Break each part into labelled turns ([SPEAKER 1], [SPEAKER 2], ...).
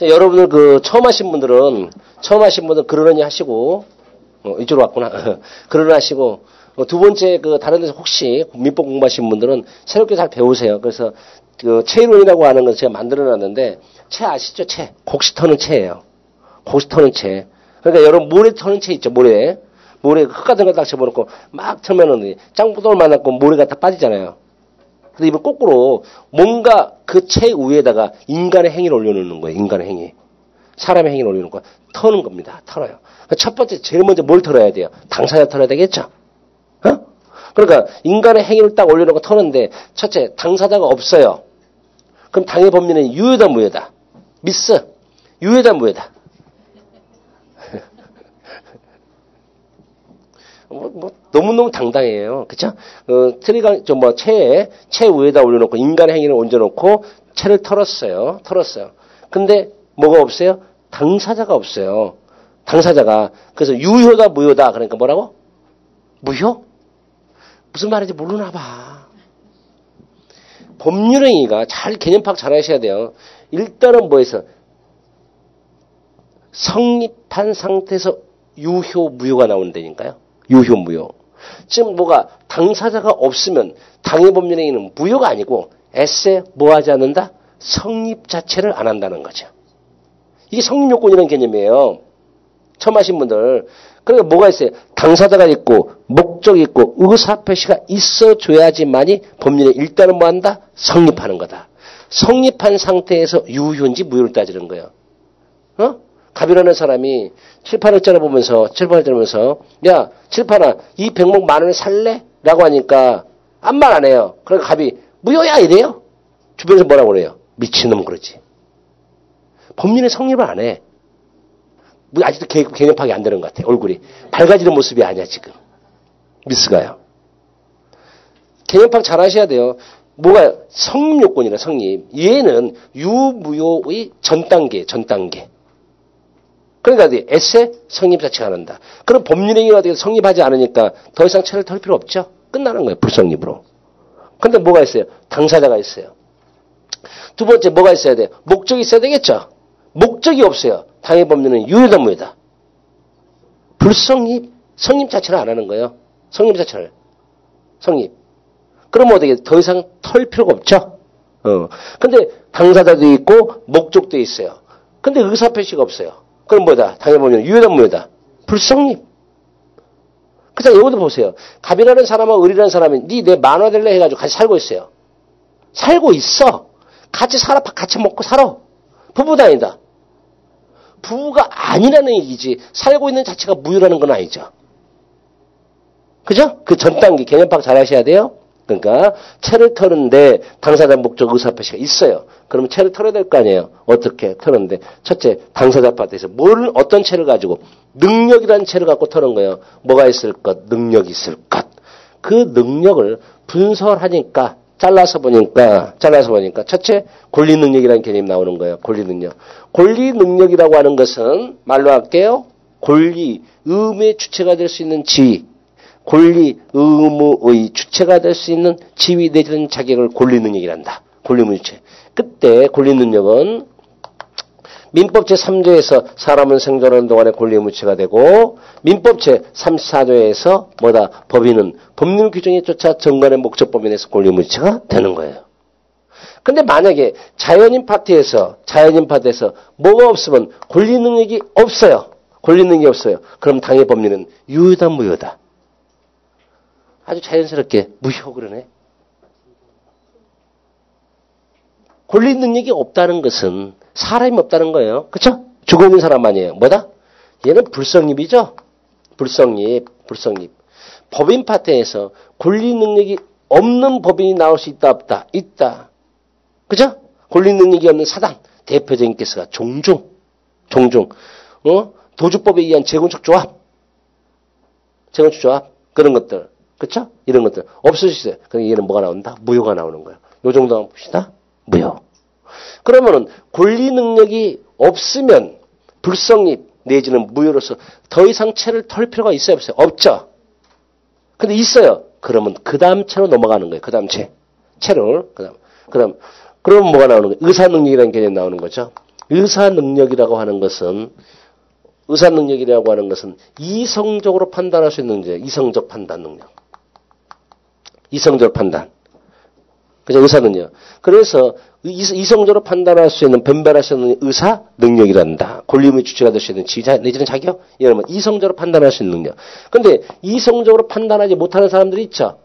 [SPEAKER 1] 여러분들 처음 하신 분들은 그러려니 하시고, 이쪽으로 왔구나. 그러려니 하시고, 두 번째 다른 데서 혹시 민법 공부하신 분들은 새롭게 잘 배우세요. 그래서 체이론이라고 하는 걸 제가 만들어 놨는데, 채 아시죠? 채. 곡식 터는 채예요. 곡식 터는 채. 그러니까 여러분 모래 터는 채 있죠? 모래 흙 같은 거 딱 집어넣고 막 틀면은 짱구돌 만났고 모래가 다 빠지잖아요. 근데 이번 거꾸로 뭔가 그 채 위에다가 인간의 행위를 올려놓는 거예요. 인간의 행위. 사람의 행위를 올려놓는 거. 터는 겁니다. 털어요. 첫 번째 제일 먼저 뭘 털어야 돼요? 당사자 털어야 되겠죠? 그러니까 인간의 행위를 딱 올려놓고 터는데 첫째 당사자가 없어요. 그럼 당의 범위는 유효다 무효다? 미스. 유효다 무효다? 너무너무 당당해요. 그쵸? 트리가, 채 위에다 올려놓고, 인간의 행위를 얹어놓고, 채를 털었어요. 근데, 뭐가 없어요? 당사자가 없어요. 당사자가. 그래서 유효다, 무효다. 그러니까 뭐라고? 무효? 무슨 말인지 모르나 봐. 법률행위가 개념 파악 잘 하셔야 돼요. 일단은 뭐에서? 성립한 상태에서 유효, 무효가 나온다니까요. 유효, 무효. 지금 당사자가 없으면 당의 법률행위는 무효가 아니고 에세 뭐하지 않는다? 성립 자체를 안 한다는 거죠. 이게 성립요건이라는 개념이에요. 처음 하신 분들. 그러니까 뭐가 있어요? 당사자가 있고 목적이 있고 의사표시가 있어줘야지만이 법률에 일단은 뭐한다? 성립하는 거다. 성립한 상태에서 유효인지 무효를 따지는 거예요. 갑이라는 사람이 칠판을 ጨ어보면서 야 칠판아 이 백목 10,000원에 살래? 라고 하니까 아무 말 안 해요. 그러니까 갑이 무효야 이래요. 주변에서 뭐라고 그래요? 미친놈 그러지. 법률에 성립을 안 해. 아직도 개념 파악이 안 되는 것 같아. 얼굴이. 밝아지는 모습이 아니야 지금. 미스가요. 개념 파악 잘 하셔야 돼요. 뭐가 성립 요건이라 성립. 얘는 유무효의 전 단계. 그러니까 에세 성립 자체가 안 한다. 그럼 법률행위가 어떻게 성립하지 않으니까 더 이상 채를 털 필요 없죠. 끝나는 거예요. 불성립으로. 그런데 뭐가 있어요? 당사자가 있어요. 두 번째 뭐가 있어야 돼요? 목적이 있어야 되겠죠. 목적이 없어요. 당의 법률은 유효다 무효다. 불성립. 성립 자체를 안 하는 거예요. 성립 자체를. 성립. 그러면 어떻게 더 이상 털 필요가 없죠. 근데 당사자도 있고 목적도 있어요. 근데 의사표시가 없어요. 그럼 뭐다? 당의 법률은 유효다 무효다? 불성립. 그래서 이것도 보세요. 갑이라는 사람하고 을이라는 사람이 내 만화 될래 해가지고 같이 살고 있어요. 살고 있어. 같이 살아, 같이 먹고 살아. 부부다 아니다. 부부가 아니라는 얘기지. 살고 있는 자체가 무효라는 건 아니죠. 그죠? 그 전 단계 개념 파악 잘 하셔야 돼요. 그러니까 채를 털는데 당사자 목적 의사표시가 있어요. 그러면 채를 털어야 될 거 아니에요. 어떻게 털었는데 첫째 당사자 파트에서 어떤 채를 가지고 능력이라는 채를 갖고 털은 거예요. 뭐가 있을 것? 능력이 있을 것. 그 능력을 분석하니까 잘라서 보니까 첫째 권리 능력이라는 개념이 나오는 거예요. 권리 능력. 권리 능력이라고 하는 것은 말로 할게요. 권리, 의무의 주체가 될 수 있는 지위. 권리, 의무의 주체가 될 수 있는 지위 내지는 자격을 권리 능력이란다. 권리 의무 주체. 그때 권리 능력은 민법 제3조에서 사람은 생존하는 동안에 권리 의무 주체가 되고 민법 제34조에서 법인은 법률 규정에 쫓아 정관의 목적 범위 내에서 권리 의무 주체가 되는 거예요. 근데 만약에 자연인 파트에서 뭐가 없으면 권리 능력이 없어요. 권리 능력이 없어요. 그럼 당의 법률은 유효다 무효다? 아주 자연스럽게 무효 그러네. 권리 능력이 없다는 것은 사람이 없다는 거예요. 그렇죠? 죽어 있는 사람 아니에요. 뭐다? 얘는 불성립이죠. 불성립. 법인 파트에서 권리 능력이 없는 법인이 나올 수 있다 없다? 있다. 그죠? 권리 능력이 없는 사단 대표적인 케이스가 종종 도주법에 의한 재건축 조합 그런 것들. 그쵸? 이런 것들. 없을 수 있어요. 그럼 얘는 뭐가 나온다? 무효가 나오는 거예요. 요 정도만 봅시다. 무효. 그러면은 권리 능력이 없으면 불성립 내지는 무효로서 더 이상 채를 털 필요가 있어요? 없어요? 없죠? 근데 있어요. 그러면 그 다음 채로 넘어가는 거예요. 그 다음 채. 채를. 그럼 뭐가 나오는 거예요? 의사 능력이라는 개념이 나오는 거죠. 의사 능력이라고 하는 것은 이성적으로 판단할 수 있는 능력, 이성적 판단 능력. 이성적 판단. 그죠? 의사 능력. 그래서 이성적으로 판단할 수 있는, 변별할 수 있는 의사 능력이란다. 권리의무 주체가 될 수 있는 지휘자 내지는 자격? 이러면 이성적으로 판단할 수 있는 능력. 근데 이성적으로 판단하지 못하는 사람들이 있죠.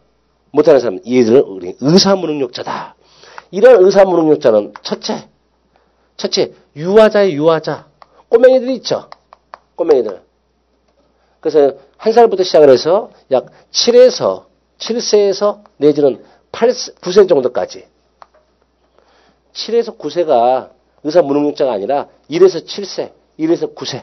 [SPEAKER 1] 못하는 사람, 얘들은 우리 의사무능력자다. 이런 의사무능력자는 첫째, 유아자의 유아자. 꼬맹이들이 있죠. 꼬맹이들. 그래서 1살부터 시작을 해서 약 7세에서 내지는 9세 정도까지. 7에서 9세가 의사무능력자가 아니라 1에서 7세, 1에서 9세.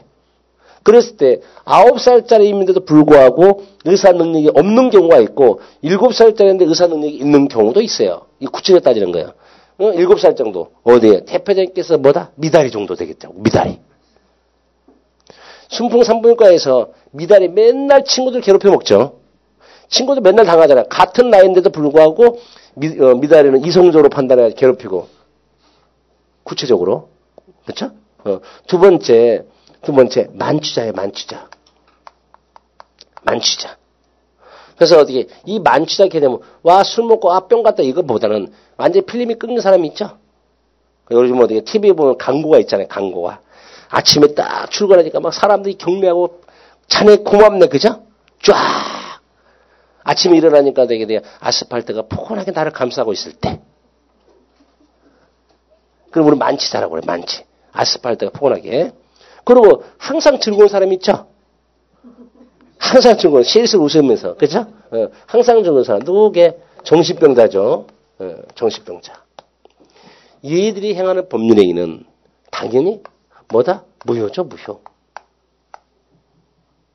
[SPEAKER 1] 그랬을 때 9살짜리임에도 불구하고 의사 능력이 없는 경우가 있고 7살짜리인데 의사 능력이 있는 경우도 있어요. 이 구체적으로 따지는 거예요. 7살 정도. 어디에? 대표자님께서 뭐다? 미다리 정도 되겠죠. 미다리. 순풍 산부인과에서 미다리 맨날 친구들 괴롭혀 먹죠. 친구들 맨날 당하잖아요. 같은 나이인데도 불구하고 미다리는 이성적으로 판단해 괴롭히고. 구체적으로. 그렇죠? 두 번째, 만취자예요, 만취자. 그래서 어떻게, 이 만취자 개념은, 술 먹고, 뿅 갔다 이거보다는 완전히 필름이 끊는 사람이 있죠? 요즘 어떻게, TV에 보면 광고가 있잖아요, 광고가. 아침에 딱 출근하니까 막 사람들이 경매하고, 자네 고맙네, 그죠? 쫙! 아침에 일어나니까 되게 아스팔트가 포근하게 나를 감싸고 있을 때. 그럼 우리 만취자라고 그래, 만취. 아스팔트가 포근하게. 그리고 항상 즐거운 사람이 있죠? 항상 즐거운, 실실 웃으면서. 그죠? 항상 즐거운 사람. 누구게? 정신병자죠. 정신병자. 얘들이 행하는 법률행위는 당연히 뭐다? 무효죠, 무효.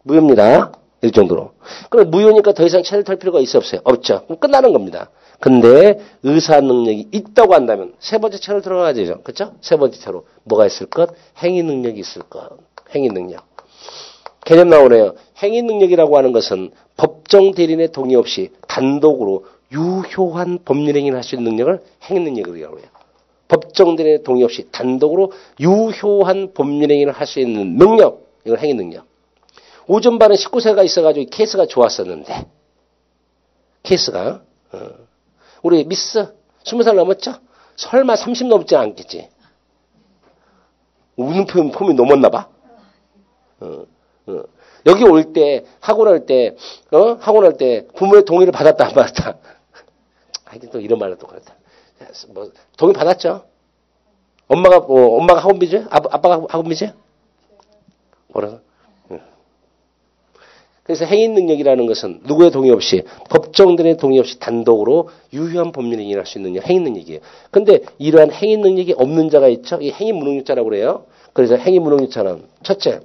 [SPEAKER 1] 무효입니다. 이 정도로. 그럼 무효니까 더 이상 차를 털 필요가 있어 없어요? 없죠. 그럼 끝나는 겁니다. 근데 의사 능력이 있다고 한다면 세 번째 차로 들어가야 되죠. 그렇죠? 세 번째 차로 뭐가 있을 것? 행위 능력이 있을 것. 행위 능력. 개념 나오네요. 행위 능력이라고 하는 것은 법정 대리인의 동의 없이 단독으로 유효한 법률 행위를 할 수 있는 능력을 행위 능력이라고 해요. 법정 대리인의 동의 없이 단독으로 유효한 법률 행위를 할 수 있는 능력. 이걸 행위 능력. 오전반은 19세가 있어가지고 케이스가 좋았었는데 케이스가 우리 미스 20살 넘었죠? 설마 30 넘지 않겠지? 우는 폼이 넘었나 봐. 여기 올 때 학원 할 때 부모의 동의를 받았다 안 받았다. 하여튼 또 이런 말은 또 그렇다. 뭐 동의 받았죠? 엄마가 학원비지? 아빠가 학원비지? 뭐라고? 그래서 행위 능력이라는 것은 누구의 동의 없이 법정들의 동의 없이 단독으로 유효한 법률 행위를 할 수 있는 행위 능력이에요. 근데 이러한 행위 능력이 없는 자가 있죠. 이 행위 무능력자라고 그래요. 그래서 행위 무능력자는 첫째,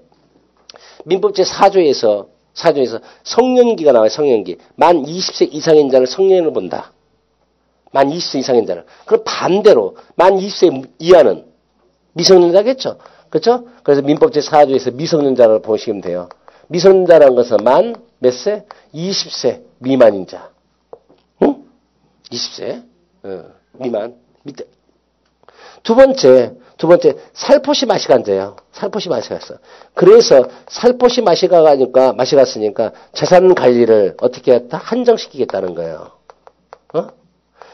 [SPEAKER 1] 민법 제4조에서 성년기가 나와요. 성년기. 만 20세 이상인 자를 성년으로 본다. 만 20세 이상인 자를. 그럼 반대로 만 20세 이하는 미성년자겠죠. 그렇죠? 그래서 민법 제4조에서 미성년자를 보시면 돼요. 미성년자라는 것은 만 몇 세? 20세 미만인 자. 응? 20세 미만. 밑에. 두 번째 살포시 마시간자예요. 살포시 마시갔어. 그래서 살포시 마시갔으니까 재산 관리를 어떻게 했다? 한정시키겠다는 거예요.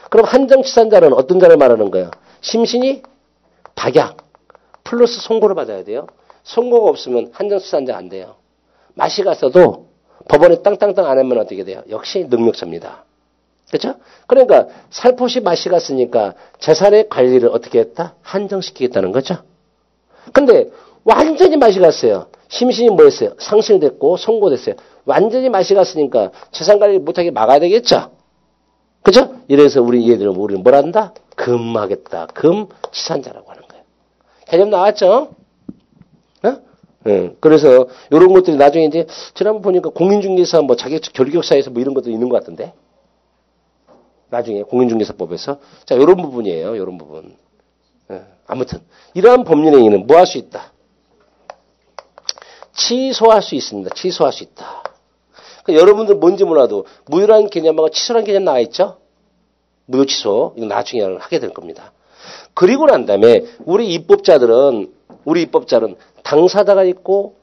[SPEAKER 1] 그럼 한정치산자는 어떤 자를 말하는 거예요? 심신이 박약 플러스 선고를 받아야 돼요. 선고가 없으면 한정치산자 안 돼요. 맛이 갔어도 법원에 땅땅땅 안 하면 어떻게 돼요? 역시 능력자입니다. 그렇죠? 그러니까 살포시 맛이 갔으니까 재산의 관리를 어떻게 했다? 한정시키겠다는 거죠. 근데 완전히 맛이 갔어요. 심신이 뭐 했어요? 상실됐고 선고됐어요. 완전히 맛이 갔으니까 재산 관리를 못하게 막아야 되겠죠. 그죠? 이래서 우리는 뭘 한다? 금하겠다. 금치산자라고 하는 거예요. 개념 나왔죠? 그래서 이런 것들이 나중에 이제 지난번 보니까 공인중개사 뭐 자격증 결격사에서 뭐 이런 것도 있는 것 같은데 나중에 공인중개사법에서 자 이런 부분이에요. 이런 부분. 아무튼 이러한 법률행위는 뭐 할 수 있다? 취소할 수 있습니다. 취소할 수 있다. 그러니까 여러분들 뭔지 몰라도 무효라는 개념하고 취소라는 개념 나와 있죠? 무효 취소 이거 나중에 하게 될 겁니다. 그리고 난 다음에 우리 입법자들은 우리 입법자는 당사자가 있고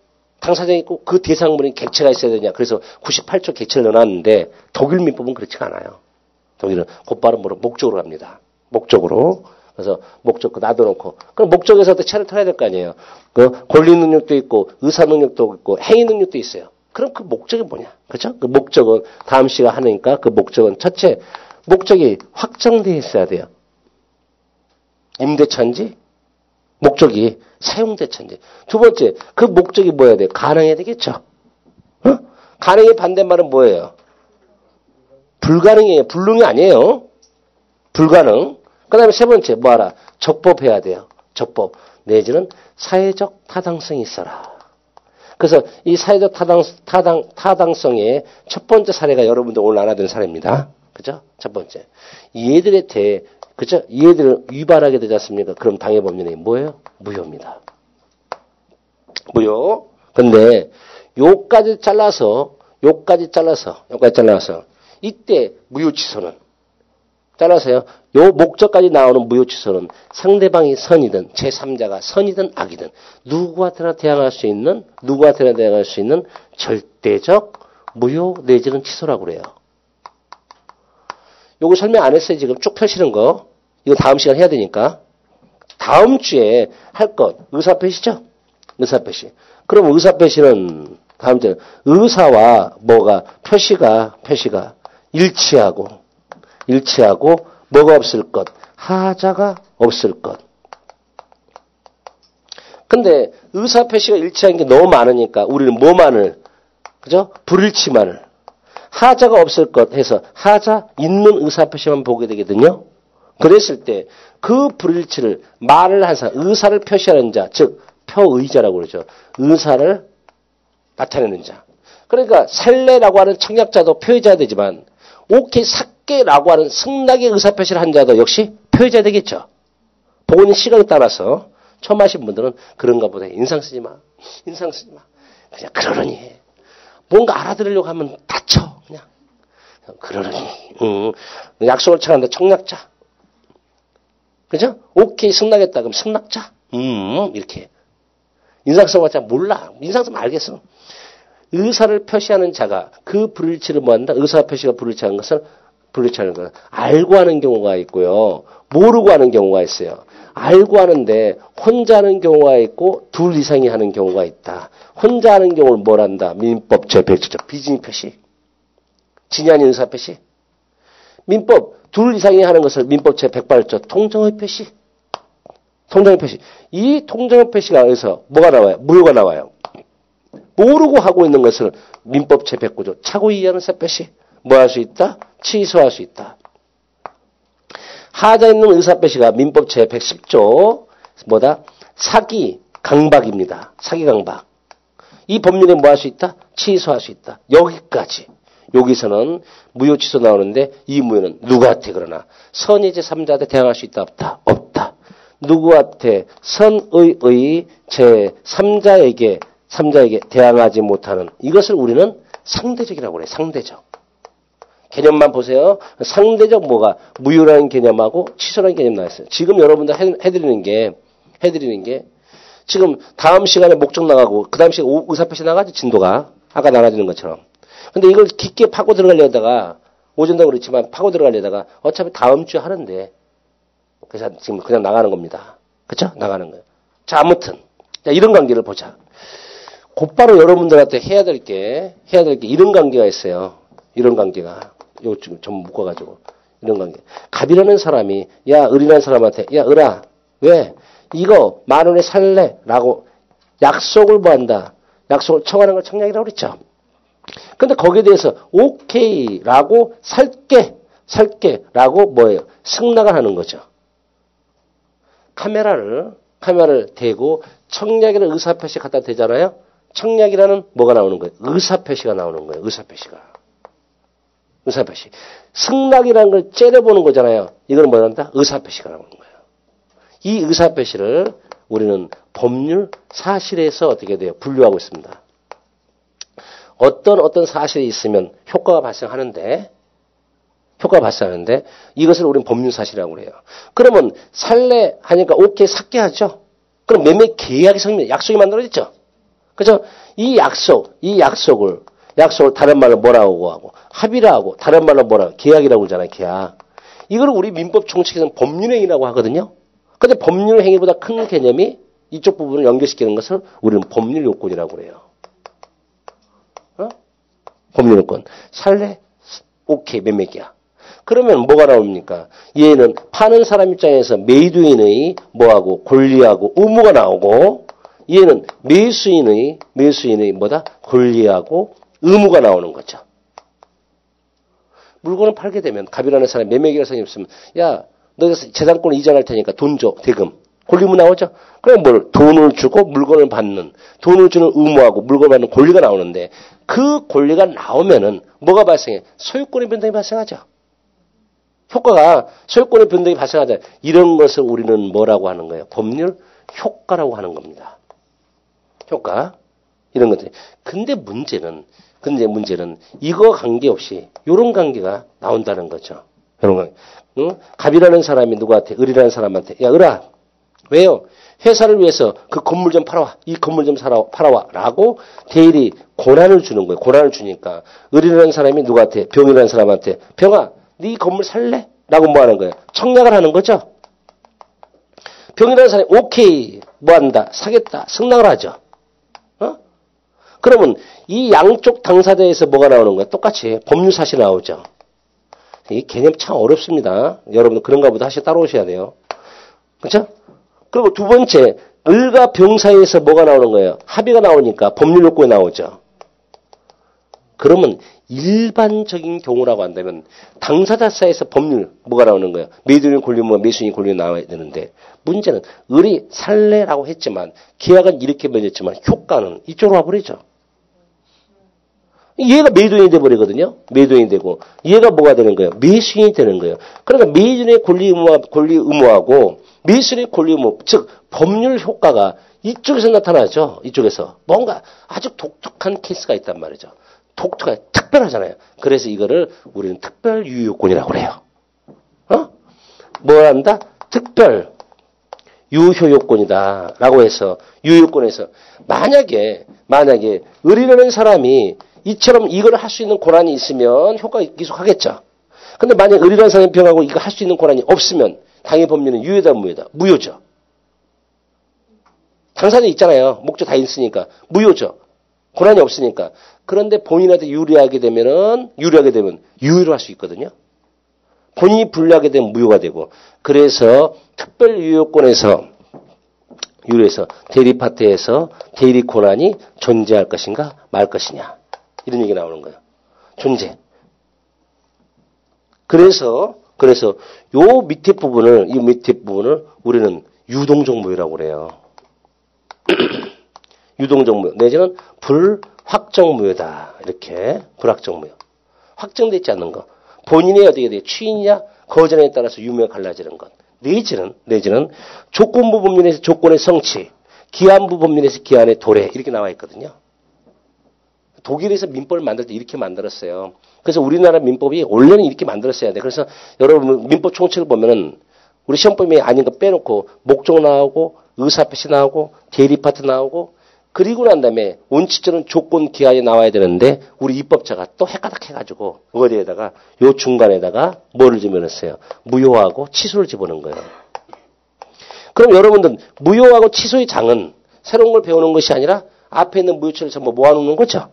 [SPEAKER 1] 그 대상물인 객체가 있어야 되냐. 그래서 98조 객체를 넣어놨는데 독일 민법은 그렇지가 않아요. 독일은 곧바로 목적으로 갑니다. 목적으로. 그래서 목적 놔둬놓고 그럼 목적에서 또 차를 털어야 될 거 아니에요. 그 권리 능력도 있고 의사 능력도 있고 행위 능력도 있어요. 그럼 그 목적이 뭐냐? 그렇죠? 그 목적은 다음 시가 하니까 그 목적은 첫째 목적이 확정되어 있어야 돼요. 임대차인지 목적이 사용대차인지. 두 번째 그 목적이 뭐여야 돼요? 가능해야 되겠죠. 어? 가능의 반대말은 뭐예요? 불가능이에요. 불능이 아니에요. 불가능. 그 다음에 세 번째 뭐하라? 적법해야 돼요. 적법. 내지는 사회적 타당성이 있어라. 그래서 이 사회적 타당성의 첫 번째 사례가 여러분들 오늘 알아야 되는 사례입니다. 그죠? 첫 번째. 얘들한테, 그죠? 얘들을 위반하게 되지 않습니까? 그럼 당해법률이 뭐예요? 무효입니다. 무효. 근데 요까지 잘라서 이때 무효 취소는 따라서요. 요 목적까지 나오는 무효 취소는 상대방이 선이든 제3자가 선이든 악이든 누구한테나 대항할 수 있는 절대적 무효 내지는 취소라고 그래요. 요거 설명 안 했어요. 지금 쭉 펴시는 거. 이거 다음 시간 해야 되니까. 다음 주에 할 것 의사표시죠? 의사표시. 그럼 의사표시는 다음 주에 의사와 뭐가 표시가 일치하고 뭐가 없을 것? 하자가 없을 것. 근데 의사표시가 일치한 게 너무 많으니까 우리는 뭐만을, 그죠? 불일치만을. 하자가 없을 것 해서 하자 있는 의사표시만 보게 되거든요. 그랬을 때 그 불일치를 말을 한 사람, 의사를 표시하는 자, 즉 표의자라고 그러죠. 의사를 나타내는 자. 그러니까 살래라고 하는 청약자도 표의자가 되지만 오케이 삭개라고 하는 승낙의 의사표시를 한 자도 역시 표의자 되겠죠. 본인 시각에 따라서 처음 하신 분들은 그런가 보다. 인상 쓰지 마. 그냥 그러려니 해. 뭔가 알아들으려고 하면 다쳐. 그냥 그러려니. 약속을 청하는데 청약자. 그죠? 오케이 승낙했다. 그럼 승낙자. 이렇게. 인상 써봤자 몰라. 인상 쓰면 알겠어. 의사를 표시하는 자가 그 불일치를 뭐한다? 의사 표시가 불일치하는 것은 알고 하는 경우가 있고요. 모르고 하는 경우가 있어요. 알고 하는데 혼자 하는 경우가 있고 둘 이상이 하는 경우가 있다. 혼자 하는 경우를 뭘 한다? 민법 제107조 비진이 표시. 진이 아닌 의사 표시. 민법 둘 이상이 하는 것을 민법 제108조 통정의 표시. 이 통정의 표시가 여기서 뭐가 나와요? 무효가 나와요. 모르고 하고 있는 것을 민법 제109조 차고 이해하는 사표시 뭐 할 수 있다? 취소할 수 있다. 하자 있는 의사표시가 민법 제110조 뭐다? 사기 강박입니다. 사기 강박. 이 법률에 뭐 할 수 있다? 취소할 수 있다. 여기까지. 여기서는 무효 취소 나오는데 이 무효는 누구한테 그러나 선의 제3자한테 대항할 수 있다 없다? 없다. 누구한테 선의 제3자에게 대항하지 못하는 이것을 우리는 상대적이라고 그래요. 상대적. 개념만 보세요. 상대적 뭐가 무효라는 개념하고 취소라는 개념 나왔어요. 지금 여러분들 해드리는 게 지금 다음 시간에 목적 나가고 그 다음 시간에 의사표시 나가죠. 진도가. 아까 나눠지는 것처럼. 근데 이걸 깊게 파고 들어가려다가 오전도 그렇지만 파고 들어가려다가 어차피 다음 주에 하는데 그래서 지금 그냥 나가는 겁니다. 그렇죠? 나가는 거예요. 자, 아무튼 자, 이런 관계를 보자. 곧바로 여러분들한테 해야 될 게 이런 관계가 있어요. 이런 관계가. 요 지금 좀 묶어가지고. 이런 관계. 갑이라는 사람이, 야, 을이라는 사람한테, 야, 을아, 왜? 이거 10,000원에 살래? 라고 약속을 뭐 한다? 약속을 청하는 걸 청약이라고 그랬죠. 근데 거기에 대해서, 오케이, 라고 살게, 라고 뭐예요? 승낙을 하는 거죠. 카메라를 대고 청약이라는 의사표시 갖다 대잖아요? 청약이라는 뭐가 나오는 거예요? 의사표시가 나오는 거예요. 의사표시. 승낙이라는 걸 째려보는 거잖아요. 이건 뭐란다? 의사표시가 나오는 거예요. 이 의사표시를 우리는 법률 사실에서 어떻게 돼요? 분류하고 있습니다. 어떤 사실이 있으면 효과가 발생하는데 이것을 우리는 법률 사실이라고 그래요. 그러면 살래 하니까 오케이 삭게 하죠. 그럼 매매 계약이 성립, 약속이 만들어졌죠. 그죠? 이 약속을 다른 말로 뭐라고 하고, 합의라 하고, 다른 말로 뭐라고, 계약이라고 그러잖아요, 계약. 이걸 우리 민법 총칙에서는 법률행위라고 하거든요. 근데 법률행위보다 큰 개념이 이쪽 부분을 연결시키는 것을 우리는 법률요건이라고 그래요. 법률요건. 살래? 오케이, 매매 계약. 그러면 뭐가 나옵니까? 얘는 파는 사람 입장에서 매도인의 뭐하고, 권리하고, 의무가 나오고, 얘는 매수인의 뭐다? 권리하고, 의무가 나오는 거죠. 물건을 팔게 되면 갑이라는 사람이 매매계약서이 없으면 야, 너 재산권을 이전할 테니까 돈 줘, 대금. 권리 의무 나오죠? 그럼 돈을 주고 물건을 받는, 돈을 주는 의무하고 물건을 받는 권리가 나오는데 그 권리가 나오면은 뭐가 발생해? 소유권의 변동이 발생하죠. 효과가 소유권의 변동이 발생하죠. 이런 것을 우리는 뭐라고 하는 거예요? 법률 효과라고 하는 겁니다. 효과. 이런 것들이. 근데 문제는 이거 관계없이 이런 관계가 나온다는 거죠. 이런 관계. 응? 갑이라는 사람이 누구한테, 을이라는 사람한테, 야, 을아, 왜요? 회사를 위해서 그 건물 좀 팔아와. 이 건물 좀 팔아와. 라고 대일이 권한을 주는 거예요. 권한을 주니까 을이라는 사람이 누구한테, 병이라는 사람한테, 병아, 네 건물 살래? 라고 뭐 하는 거예요? 청약을 하는 거죠. 병이라는 사람이 오케이, 뭐 한다, 사겠다, 승낙을 하죠. 그러면 이 양쪽 당사자에서 뭐가 나오는 거야? 똑같이 법률사실이 나오죠. 이 개념 참 어렵습니다. 여러분들 그런가 보다 하시 따라오셔야 돼요. 그렇죠? 그리고 두 번째, 을과 병 사이에서 뭐가 나오는 거예요? 합의가 나오니까 법률 요건이 나오죠. 그러면 일반적인 경우라고 한다면 당사자 사이에서 법률 뭐가 나오는 거예요? 매도인 권리무와 매수인 권리 나와야 되는데 문제는 을이 살래라고 했지만 계약은 이렇게 맺었지만 효과는 이쪽으로 와버리죠. 얘가 매도인이 돼버리거든요. 매도인이 되고 얘가 뭐가 되는 거예요? 매수인이 되는 거예요. 그러니까 매도인의 권리 의무하고 매수인의 권리 의무, 즉 법률 효과가 이쪽에서 나타나죠. 이쪽에서 뭔가 아주 독특한 케이스가 있단 말이죠. 특별하잖아요. 그래서 이거를 우리는 특별 유효요건이라고 그래요. 뭐 한다? 특별 유효요건이다라고 해서 유효요건에서 만약에 을이라는 사람이 이처럼 이걸 할 수 있는 권한이 있으면 효과가 계속하겠죠. 근데 만약 을이라는 사람이 병하고 이거 할 수 있는 권한이 없으면 당의 법률은 유효다 무효다? 무효죠. 당사자 있잖아요. 목적 다 있으니까 무효죠. 권한이 없으니까. 그런데 본인한테 유리하게 되면 유효로 할 수 있거든요. 본인이 불리하게 되면 무효가 되고. 그래서 특별 유효권에서 유효에서 대리 파트에서 대리 권한이 존재할 것인가 말 것이냐. 이런 얘기 나오는 거예요. 존재. 그래서 이 밑에 부분을 우리는 유동적 무효라고 그래요. 유동적 무효 내지는 불확정 무효다. 이렇게 불확정 무효. 확정되어 있지 않는 것. 본인이 어떻게 돼요? 취인이냐 거절에 따라서 유무가 갈라지는 것. 내지는 조건부 법률에서 조건의 성취, 기한부 법률에서 기한의 도래 이렇게 나와 있거든요. 독일에서 민법을 만들 때 이렇게 만들었어요. 그래서 우리나라 민법이 원래는 이렇게 만들었어야 돼. 그래서 여러분 민법 총칙을 보면은 우리 시험범위 아닌 거 빼놓고 목적 나오고 의사표시 나오고 대리 파트 나오고 그리고 난 다음에 원칙적인 조건 기한이 나와야 되는데 우리 입법자가 또 헷가닥 해가지고 어디에다가 요 중간에다가 뭐를 집어넣었어요? 무효하고 취소를 집어넣은 거예요. 그럼 여러분들 무효하고 취소의 장은 새로운 걸 배우는 것이 아니라 앞에 있는 무효처를 전부 모아놓는 거죠.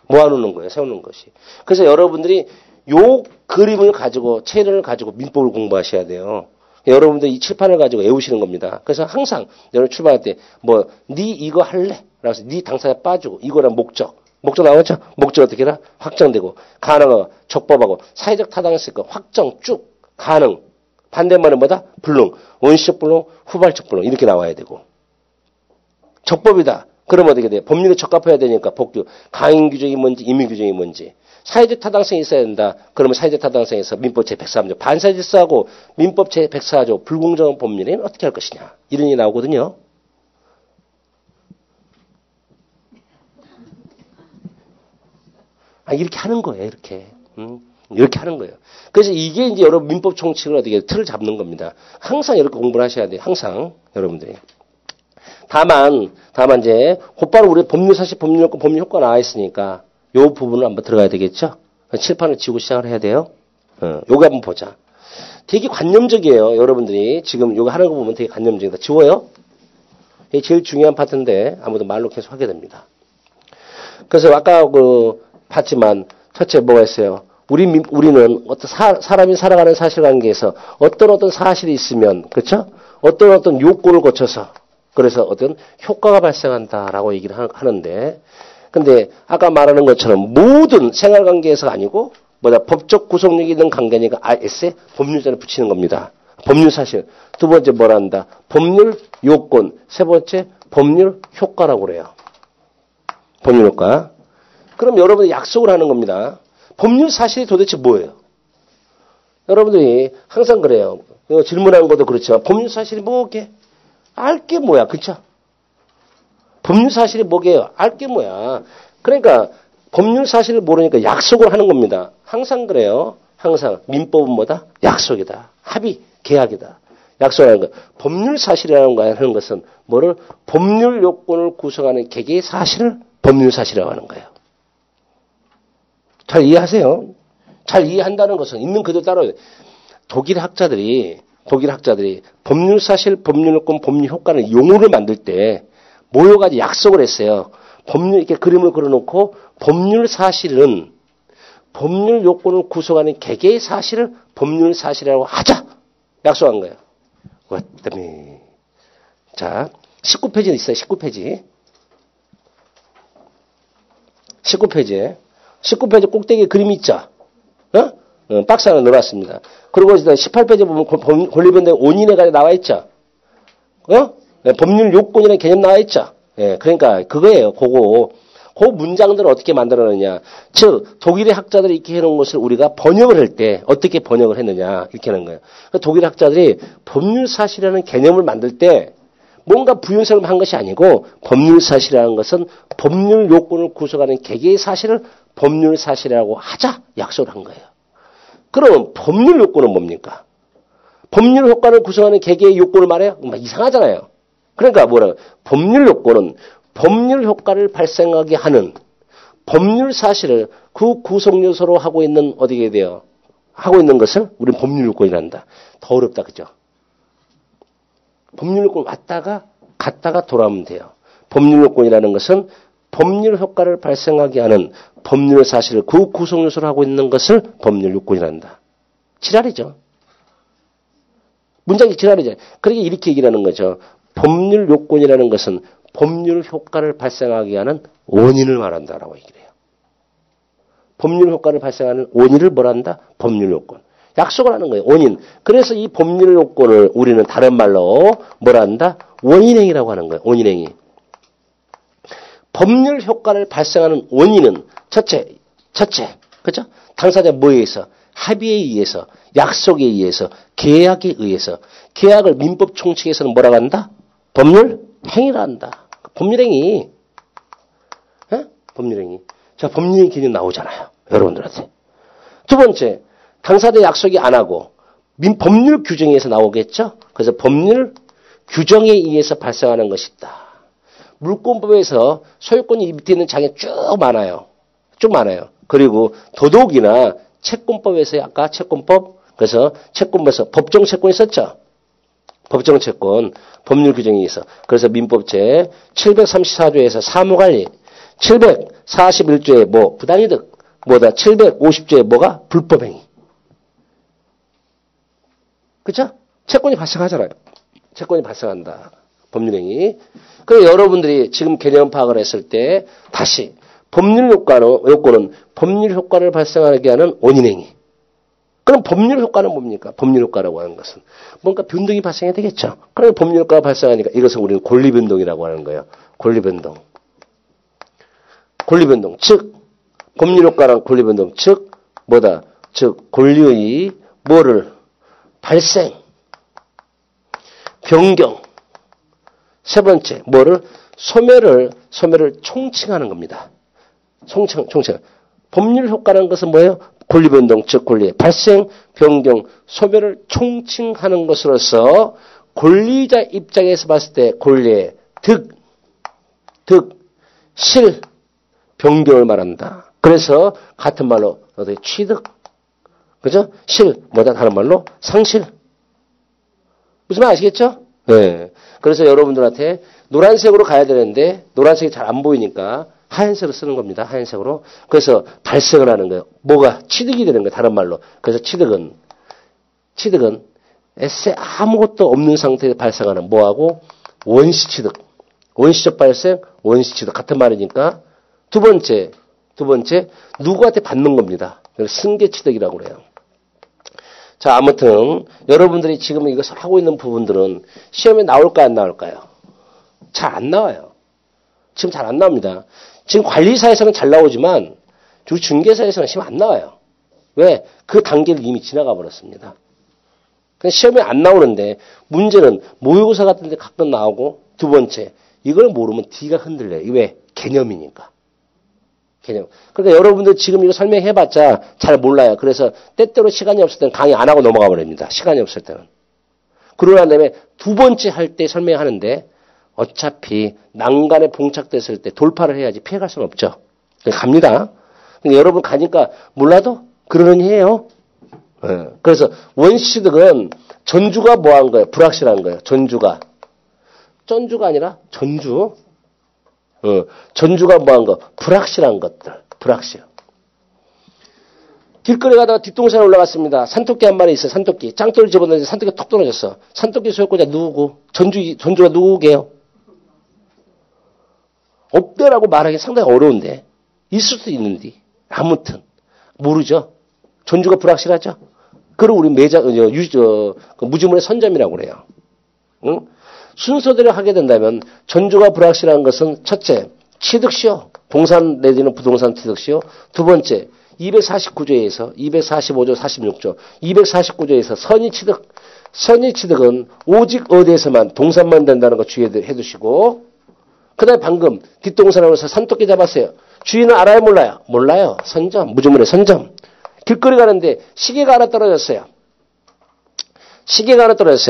[SPEAKER 1] 모아놓는 거예요. 세우는 것이. 그래서 여러분들이 요 그림을 가지고 체를 가지고 민법을 공부하셔야 돼요. 여러분들 이 칠판을 가지고 외우시는 겁니다. 그래서 항상 여러분 출발할 때 네 이거 할래? 라고 해서 네 당사자 빠지고 이거랑 목적 나오죠? 목적 어떻게 해라? 확정되고 가능하고 적법하고 사회적 타당성과 확정 쭉 가능 반대말은 뭐다? 불능 원시적 불능 후발적 불능 이렇게 나와야 되고 적법이다. 그러면 어떻게 돼요? 법률에 적합해야 되니까 법규 강행 규정이 뭔지 임의 규정이 뭔지 사회적 타당성이 있어야 된다. 그러면 사회적 타당성에서 민법 제103조 반사질서하고 민법 제104조 불공정한 법률에는 어떻게 할 것이냐. 이런 일이 나오거든요. 이렇게 하는 거예요. 이렇게 하는 거예요. 그래서 이게 이제 여러분 민법 총칙을 어떻게 틀을 잡는 겁니다. 항상 이렇게 공부를 하셔야 돼요. 항상 여러분들이. 다만 이제 곧바로 우리 법률사실, 법률효과, 법률효과 나와 있으니까 요 부분을 한번 들어가야 되겠죠? 칠판을 지우고 시작을 해야 돼요. 요거 한번 보자. 되게 관념적이에요. 여러분들이 지금 요거 하는 거 보면 되게 관념적이다. 지워요? 이게 제일 중요한 파트인데 아무도 말로 계속 하게 됩니다. 그래서 아까 봤지만 첫째 뭐가 있어요? 우리는 어떤 사람이 살아가는 사실관계에서 어떤 사실이 있으면 그렇죠? 어떤 요건을 거쳐서 그래서 어떤 효과가 발생한다라고 얘기를 하는데 근데 아까 말하는 것처럼 모든 생활관계에서가 아니고 법적 구속력이 있는 관계니까 S에 법률자를 붙이는 겁니다. 법률 사실. 두 번째 뭐라 한다? 법률 요건. 세 번째 법률 효과라고 그래요. 법률 효과. 그럼 여러분이 약속을 하는 겁니다. 법률 사실이 도대체 뭐예요? 여러분들이 항상 그래요. 질문하는 것도 그렇지만 법률 사실이 뭐게? 알게 뭐야. 그렇죠? 법률 사실이 뭐게요? 알게 뭐야. 그러니까 법률 사실을 모르니까 약속을 하는 겁니다. 항상 그래요. 항상 민법은 뭐다? 약속이다. 합의, 계약이다. 약속하는 것. 법률 사실이라는 거 하는 것은 뭐를 법률 요건을 구성하는 개개의 사실을 법률 사실이라고 하는 거예요. 잘 이해하세요. 잘 이해한다는 것은 있는 그대로 따라야 돼. 독일 학자들이 법률 사실, 법률 요건, 법률 효과는 용어를 만들 때 모여가지고 약속을 했어요. 법률 이렇게 그림을 그려놓고 법률 사실은 법률 요건을 구성하는 개개의 사실을 법률 사실이라고 하자. 약속한 거예요. 그다음에 자 19페이지에 있어요. 19페이지. 19페이지 꼭대기에 그림이 있죠. 박스 하나 넣어놨습니다. 그리고 18페이지 보면 권리변동 원인에 관해 나와 있죠. 법률 요건이라는 개념 나와 있죠. 예, 그러니까 그거예요. 그 문장들을 어떻게 만들어내냐. 즉 독일의 학자들이 이렇게 해놓은 것을 우리가 번역을 할 때 어떻게 번역을 했느냐 이렇게 하는 거예요. 그러니까 독일 학자들이 법률 사실이라는 개념을 만들 때 뭔가 부연설을 한 것이 아니고 법률 사실이라는 것은 법률 요건을 구성하는 개개의 사실을 법률 사실이라고 하자 약속을 한 거예요. 그럼 법률 요건은 뭡니까? 법률 효과를 구성하는 개개의 요건을 말해요? 이상하잖아요. 그러니까 법률 요건은 법률 효과를 발생하게 하는 법률 사실을 그 구성 요소로 하고 있는 어디게 돼요? 하고 있는 것을 우리는 법률 요건이란다. 더 어렵다, 그죠? 법률 요건 왔다가 갔다가 돌아오면 돼요. 법률 요건이라는 것은 법률 효과를 발생하게 하는 법률 사실을 그 구성 요소로 하고 있는 것을 법률 요건이란다. 지랄이죠. 문장이 지랄이죠. 그러니까 이렇게 얘기를 하는 거죠. 법률 요건이라는 것은 법률 효과를 발생하게 하는 원인을 말한다라고 얘기를 해요. 법률 효과를 발생하는 원인을 뭐란다? 법률 요건. 약속을 하는 거예요. 원인. 그래서 이 법률 요건을 우리는 다른 말로 뭐란다? 원인행위라고 하는 거예요. 원인행위. 법률 효과를 발생하는 원인은 첫째. 그죠? 당사자 뭐에 의해서? 합의에 의해서, 약속에 의해서, 계약에 의해서. 계약을 민법 총칙에서는 뭐라고 한다? 법률 행위라 한다. 법률행위. 예? 법률행위. 자, 법률행위 개념 나오잖아요. 여러분들한테. 두 번째, 당사자 약속이 안 하고 법률 규정에서 나오겠죠? 그래서 법률 규정에 의해서 발생하는 것이다. 물권법에서 소유권이 밑에 있는 장애 쭉 많아요. 그리고 도덕이나 채권법에서 아까 채권법, 그래서 채권법에서 법정 채권이 있었죠? 법정 채권, 법률 규정에 의해서. 그래서 민법 제 734조에서 사무관리, 741조에 부당이득, 750조에 뭐가 불법행위. 그쵸? 채권이 발생하잖아요. 채권이 발생한다. 법률행위. 그래서 여러분들이 지금 개념 파악을 했을 때 다시 법률 요건은 법률 효과를 발생하게 하는 원인행위. 그럼 법률 효과는 뭡니까? 법률 효과라고 하는 것은 뭔가 변동이 발생해야 되겠죠. 그럼 법률 효과가 발생하니까 이것을 우리는 권리변동이라고 하는 거예요. 권리변동. 즉 법률 효과랑 권리변동. 즉 즉 권리의 발생, 변경. 세 번째 소멸을 총칭하는 겁니다. 총칭. 법률 효과라는 것은 뭐예요? 권리변동, 즉 권리의 발생, 변경, 소멸을 총칭하는 것으로서 권리자 입장에서 봤을 때 권리의 실, 병경을 말한다. 그래서 같은 말로 어떻게 취득, 그죠? 실, 뭐다 다른 말로 상실. 무슨 말 아시겠죠? 네. 그래서 여러분들한테 노란색으로 가야 되는데 노란색이 잘 안 보이니까 하얀색으로 쓰는 겁니다. 하얀색으로. 그래서 발생을 하는 거예요. 뭐가 취득이 되는 거예요. 다른 말로. 그래서 취득은 S에 아무것도 없는 상태에서 발생하는 뭐하고 원시 취득. 원시적 발생, 원시 취득 같은 말이니까 두 번째 누구한테 받는 겁니다. 승계 취득이라고 그래요. 자, 아무튼 여러분들이 지금 이것을 하고 있는 부분들은 시험에 나올까요, 안 나올까요? 잘 안 나와요. 지금 잘 안 나옵니다. 지금 관리사에서는 잘 나오지만 중개사에서는 시험 안 나와요. 왜? 그 단계를 이미 지나가 버렸습니다. 시험에 안 나오는데 문제는 모의고사 같은 데 가끔 나오고 두 번째 이걸 모르면 D가 흔들려요. 왜? 개념이니까. 개념. 그러니까 여러분들 지금 이거 설명해봤자 잘 몰라요. 그래서 때때로 시간이 없을 때는 강의 안 하고 넘어가 버립니다. 시간이 없을 때는. 그러고 난 다음에 두 번째 할 때 설명하는데 어차피 난간에 봉착됐을 때 돌파를 해야지 피해갈 수는 없죠. 갑니다. 근데 여러분 가니까 몰라도 그러려니 해요. 네. 그래서 원시득은 전주가 뭐 한 거예요? 불확실한 거예요. 전주가 아니라 전주. 전주가 뭐 한 거? 불확실한 것들. 불확실. 길거리 가다가 뒷동산에 올라갔습니다. 산토끼 한 마리 있어요. 산토끼. 짱돌을 집어넣는데 산토끼가 톡 떨어졌어. 산토끼 소유권자 누구고? 전주가 누구게요? 없대라고 말하기 상당히 어려운데. 있을 수도 있는데. 아무튼. 모르죠. 전주가 불확실하죠. 그리고 우리 무지물의 선점이라고 그래요. 응? 순서대로 하게 된다면 전주가 불확실한 것은 첫째, 취득시효. 동산 내지는 부동산 취득시효. 두 번째, 249조에서 245조 46조 249조에서 선의취득. 선의취득은 오직 어디에서만 동산만 된다는 거 주의해 두시고 그 다음에 방금 뒷동산에 오면서 산토끼 잡았어요. 주인은 알아요 몰라요? 몰라요. 선점. 무주물의 선점. 길거리 가는데 시계가 하나 떨어졌어요.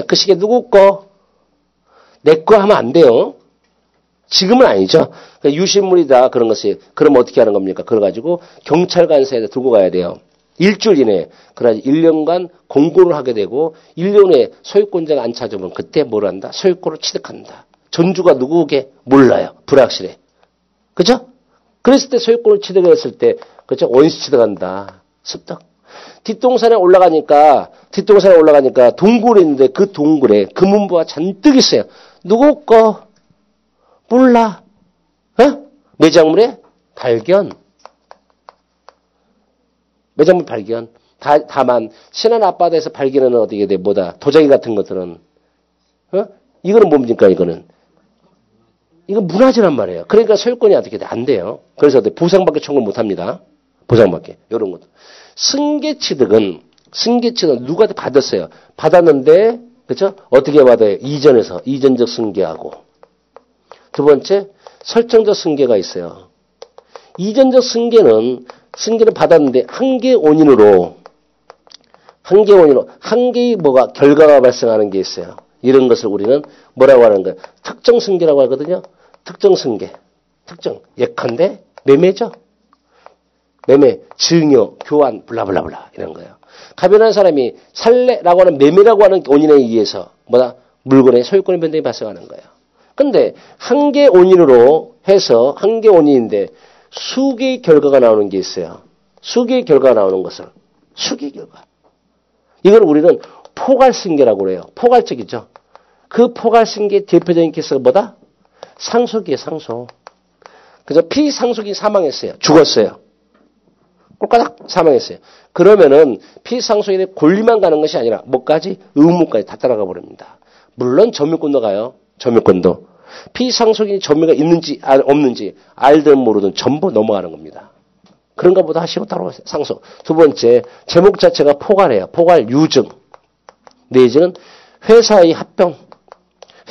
[SPEAKER 1] 그 시계 누구 거? 내 거 하면 안 돼요. 지금은 아니죠. 그러니까 유실물이다 그런 것이. 그럼 어떻게 하는 겁니까? 그래가지고 경찰관서에 들고 가야 돼요. 일주일 이내에. 그래서 1년간 공고를 하게 되고 1년 후에 소유권자가 안 찾으면 그때 뭘 한다? 소유권을 취득한다. 전주가 누구게? 몰라요. 불확실해. 그죠? 그랬을 때 소유권을 취득했을 때 그죠? 원시 취득한다. 습득. 뒷동산에 올라가니까 동굴이 있는데 그 동굴에 금은보가 잔뜩 있어요. 누구 거? 몰라. 매장물의 발견. 매장물 발견. 다만 신안 앞바다에서 발견하는 어디게 돼? 뭐다? 도자기 같은 것들은 이거는 뭡니까? 이건 문화재란 말이에요. 그러니까 소유권이 어떻게 돼? 안 돼요. 그래서 보상받기 청구를 못 합니다. 보상받기. 이런 것도. 승계취득은 누구한테 받았어요. 받았는데, 그렇죠? 어떻게 받아요? 이전적 승계하고. 두 번째, 설정적 승계가 있어요. 이전적 승계는 받았는데 한 개의 원인으로 한 개의 뭐가 결과가 발생하는 게 있어요. 이런 것을 우리는 뭐라고 하는 거예요? 특정 승계라고 하거든요. 특정 승계. 예컨대 매매죠. 매매, 증여, 교환, 블라블라블라 이런 거예요. 가변한 사람이 살래라고 하는 매매라고 하는 원인에 의해서 물건의 소유권의 변동이 발생하는 거예요. 근데 한 개 원인으로 해서 한 개 원인인데 수개의 결과가 나오는 게 있어요. 수개의 결과가 나오는 것을 수개의 결과. 이걸 우리는 포괄승계라고 그래요. 포괄적이죠. 그 포괄승계의 대표적인 케이스가 뭐다? 상속이에요. 상속. 그래서 피상속이 사망했어요. 죽었어요. 꼴까닥 사망했어요. 그러면은 피상속인의 권리만 가는 것이 아니라 뭐까지? 의무까지 다 따라가 버립니다. 물론 점유권도 가요. 점유권도. 피상속인이 점유가 있는지 없는지 알든 모르든 전부 넘어가는 겁니다. 그런가 보다 하시고 따로 상속. 두 번째, 제목 자체가 포괄이에요. 포괄 유증. 내지는 회사의 합병.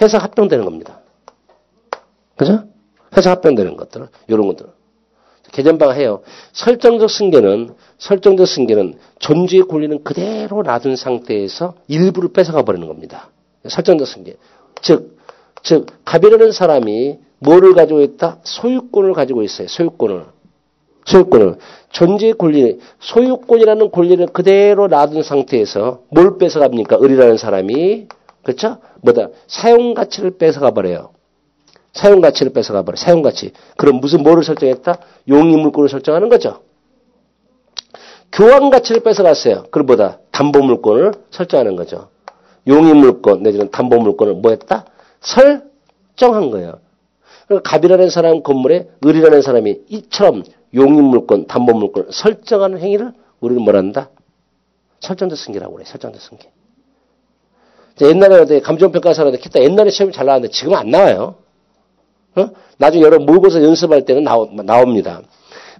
[SPEAKER 1] 회사 합병되는 겁니다. 그죠? 회사 합병되는 것들. 이런 것들. 개전방 해요. 설정적 승계는 존재의 권리는 그대로 놔둔 상태에서 일부를 뺏어가 버리는 겁니다. 설정적 승계. 즉, 즉 갑이라는 사람이 뭐를 가지고 있다? 소유권을 가지고 있어요. 소유권을. 존재의 권리, 소유권이라는 권리를 그대로 놔둔 상태에서 뭘 뺏어갑니까? 을이라는 사람이. 그렇죠? 뭐다? 사용가치를 뺏어가 버려요. 사용가치를 뺏어가 버려요. 사용가치. 그럼 무슨 뭐를 설정했다? 용의물권을 설정하는 거죠. 교환가치를 뺏어갔어요. 그럼 뭐다? 담보물권을 설정하는 거죠. 용의물권 내지는 담보물권을 뭐 했다? 설정한 거예요. 그러니까 갑이라는 사람 건물에 을이라는 사람이 이처럼 용의물권, 담보물권을 설정하는 행위를 우리는 뭐란다? 설정적 승계라고 그래. 설정적 승계. 옛날에 감정평가사라는데 기타 옛날에 시험이 잘 나왔는데 지금은 안 나와요. 어? 나중에 여러 모의고사 연습할 때는 나옵니다.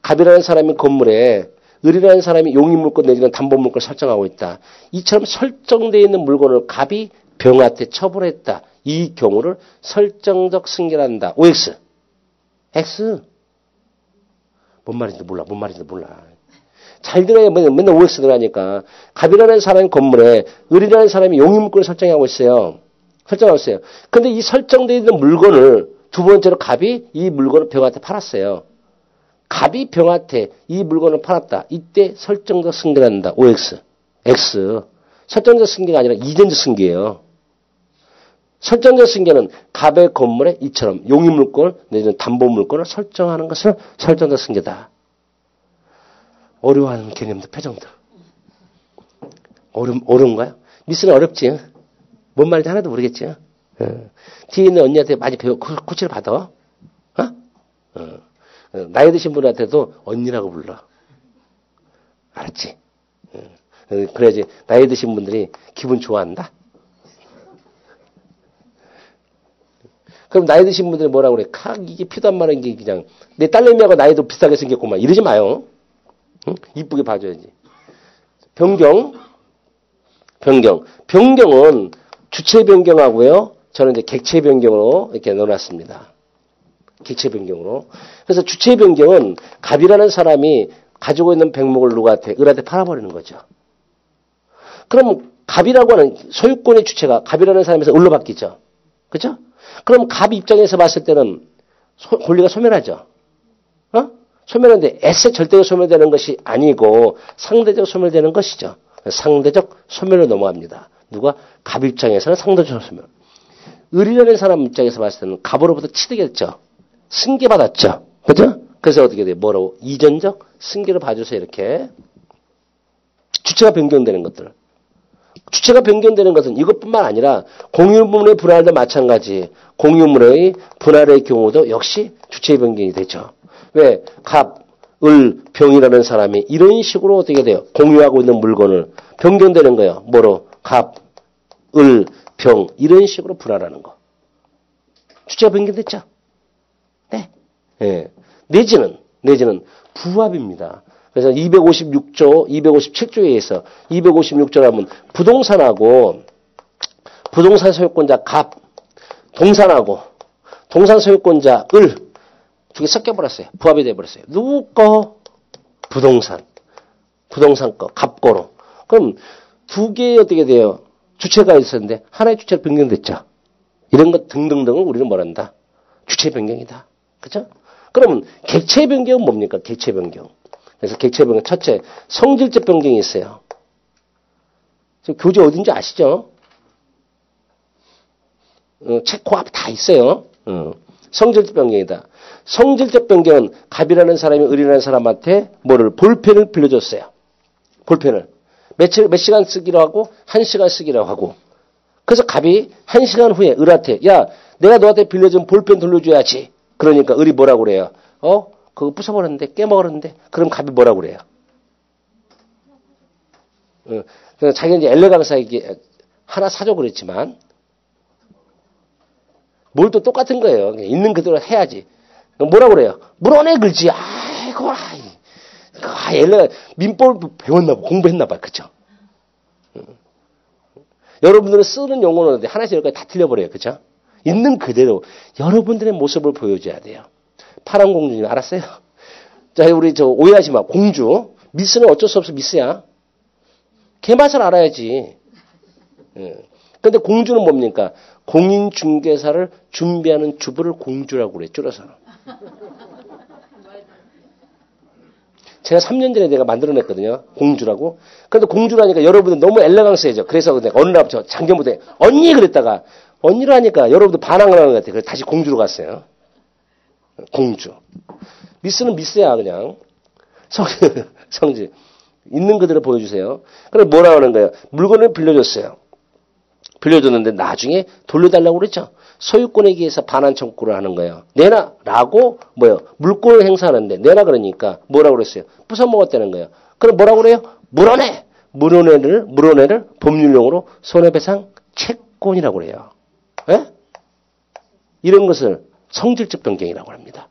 [SPEAKER 1] 갑이라는 사람이 건물에 을이라는 사람이 용의물권 내지는 담보물권을 설정하고 있다. 이처럼 설정되어 있는 물건을 갑이 병한테 처분했다. 이 경우를 설정적 승계한다. OX. X. 뭔 말인지도 몰라. 잘 들어야 맨날 OX 들어가니까. 갑이라는 사람이 건물에 을이라는 사람이 용의물권을 설정하고 있어요. 근데 이 설정되어 있는 물건을 두 번째로 갑이 이 물건을 병한테 팔았어요. 갑이 병한테 이 물건을 팔았다. 이때 설정적 승계를 한다. OX. X. 설정적 승계가 아니라 이전적 승계예요. 설정적 승계는 갑의 건물에 이처럼 용의물권을 내지는 담보물권을 설정하는 것을 설정적 승계다. 어려워하는 개념들, 표정들. 어려운가요? 미스는 어렵지. 뭔 말인지 하나도 모르겠지. 뒤에 있는 언니한테 많이 코치를 받아. 나이 드신 분한테도 언니라고 불러. 알았지? 그래야지 나이 드신 분들이 기분 좋아한다. 그럼 나이 드신 분들이 뭐라고 그래? 이게 피도 안 마른 게 그냥 내 딸내미하고 나이도 비슷하게 생겼구만. 이러지 마요. 응? 이쁘게 봐줘야지. 변경은 주체 변경하고요. 저는 이제 객체 변경으로 이렇게 넣어놨습니다. 객체 변경으로. 그래서 주체 변경은 갑이라는 사람이 가지고 있는 백목을 누구한테, 을한테 팔아버리는 거죠. 그럼 갑이라고 하는 소유권의 주체가 갑이라는 사람에서 을로 바뀌죠. 그죠? 그럼 갑 입장에서 봤을 때는 권리가 소멸하죠. 소멸하는데 에세 절대로 소멸되는 것이 아니고 상대적 소멸되는 것이죠. 상대적 소멸로 넘어갑니다. 누가? 갑 입장에서는 상대적 소멸. 을이라는 사람 입장에서 봤을 때는 갑으로부터 취득했죠. 승계받았죠. 그죠? 그래서 어떻게 돼요? 뭐라고? 이전적 승계를 봐줘서 이렇게 주체가 변경되는 것들. 주체가 변경되는 것은 이것뿐만 아니라 공유물의 분할도 마찬가지. 공유물의 분할의 경우도 역시 주체의 변경이 되죠. 왜? 갑, 을, 병이라는 사람이 이런 식으로 어떻게 돼요? 공유하고 있는 물건을 변경되는 거예요. 뭐로? 갑, 을, 병 이런 식으로 분할하는 거. 주체가 변경됐죠? 네. 네. 내지는 부합입니다. 그래서 256조, 257조에 의해서 256조라면 부동산하고 부동산 소유권자 갑, 동산하고 동산 소유권자 을 두 개 섞여버렸어요. 부합이 돼버렸어요. 누구 거? 부동산 거, 갑 거로. 그럼 두 개 어떻게 돼요? 주체가 있었는데 하나의 주체로 변경됐죠. 이런 것 등등등을 우리는 뭐란다? 주체 변경이다. 그죠? 그러면 객체 변경은 뭡니까? 객체 변경. 그래서 객체 변경 첫째 성질적 변경이 있어요. 교재 어딘지 아시죠? 책 코앞 다 있어요. 성질적 변경이다. 성질적 변경은 갑이라는 사람이 을이라는 사람한테 뭐를 볼펜을 빌려줬어요. 볼펜을 몇 시간 쓰기로 하고 1시간 쓰기로 하고. 그래서 갑이 1시간 후에 을한테 야 내가 너한테 빌려준 볼펜 돌려줘야지. 그러니까 을이 뭐라고 그래요? 그거 부숴버렸는데 깨먹었는데. 그럼 갑이 뭐라고 그래요? 그래서 자기는 이제 엘레강사에게 하나 사줘 그랬지만 뭘 또 똑같은 거예요. 그냥 있는 그대로 해야지. 뭐라고 그래요? 물어내 글지. 아이고, 엘레가 민법을 배웠나 봐. 공부했나 봐. 그쵸? 여러분들은 쓰는 용어는 하나씩 여기까지 다 틀려버려요. 그쵸? 있는 그대로 여러분들의 모습을 보여줘야 돼요. 파란 공주님 알았어요? 자, 우리 오해하지 마. 공주. 미스는 어쩔 수 없어 미스야. 걔 맛을 알아야지. 근데 공주는 뭡니까? 공인중개사를 준비하는 주부를 공주라고 그래, 줄여서. 제가 3년 전에 내가 만들어냈거든요. 공주라고. 그런데 공주라니까 여러분들 너무 엘레강스해져. 그래서 내가 어느 날 작년부터 언니 그랬다가 언니를 하니까 여러분들 반항을 하는 것 같아요. 그래서 다시 공주로 갔어요. 공주. 미스는 미스야 그냥. 성질. 있는 그대로 보여주세요. 그래 뭐라 하는 거예요? 물건을 빌려줬어요. 빌려줬는데 나중에 돌려달라고 그랬죠. 소유권에 의해서 반환 청구를 하는 거예요. 내놔라고 뭐요? 물권을 행사하는데 내놔 그러니까 뭐라고 그랬어요? 부숴먹었다는 거예요. 그럼 뭐라고 그래요? 물어내. 물어내를 법률용어로 손해배상 채권이라고 그래요. 예? 이런 것을 성질적 변경이라고 합니다.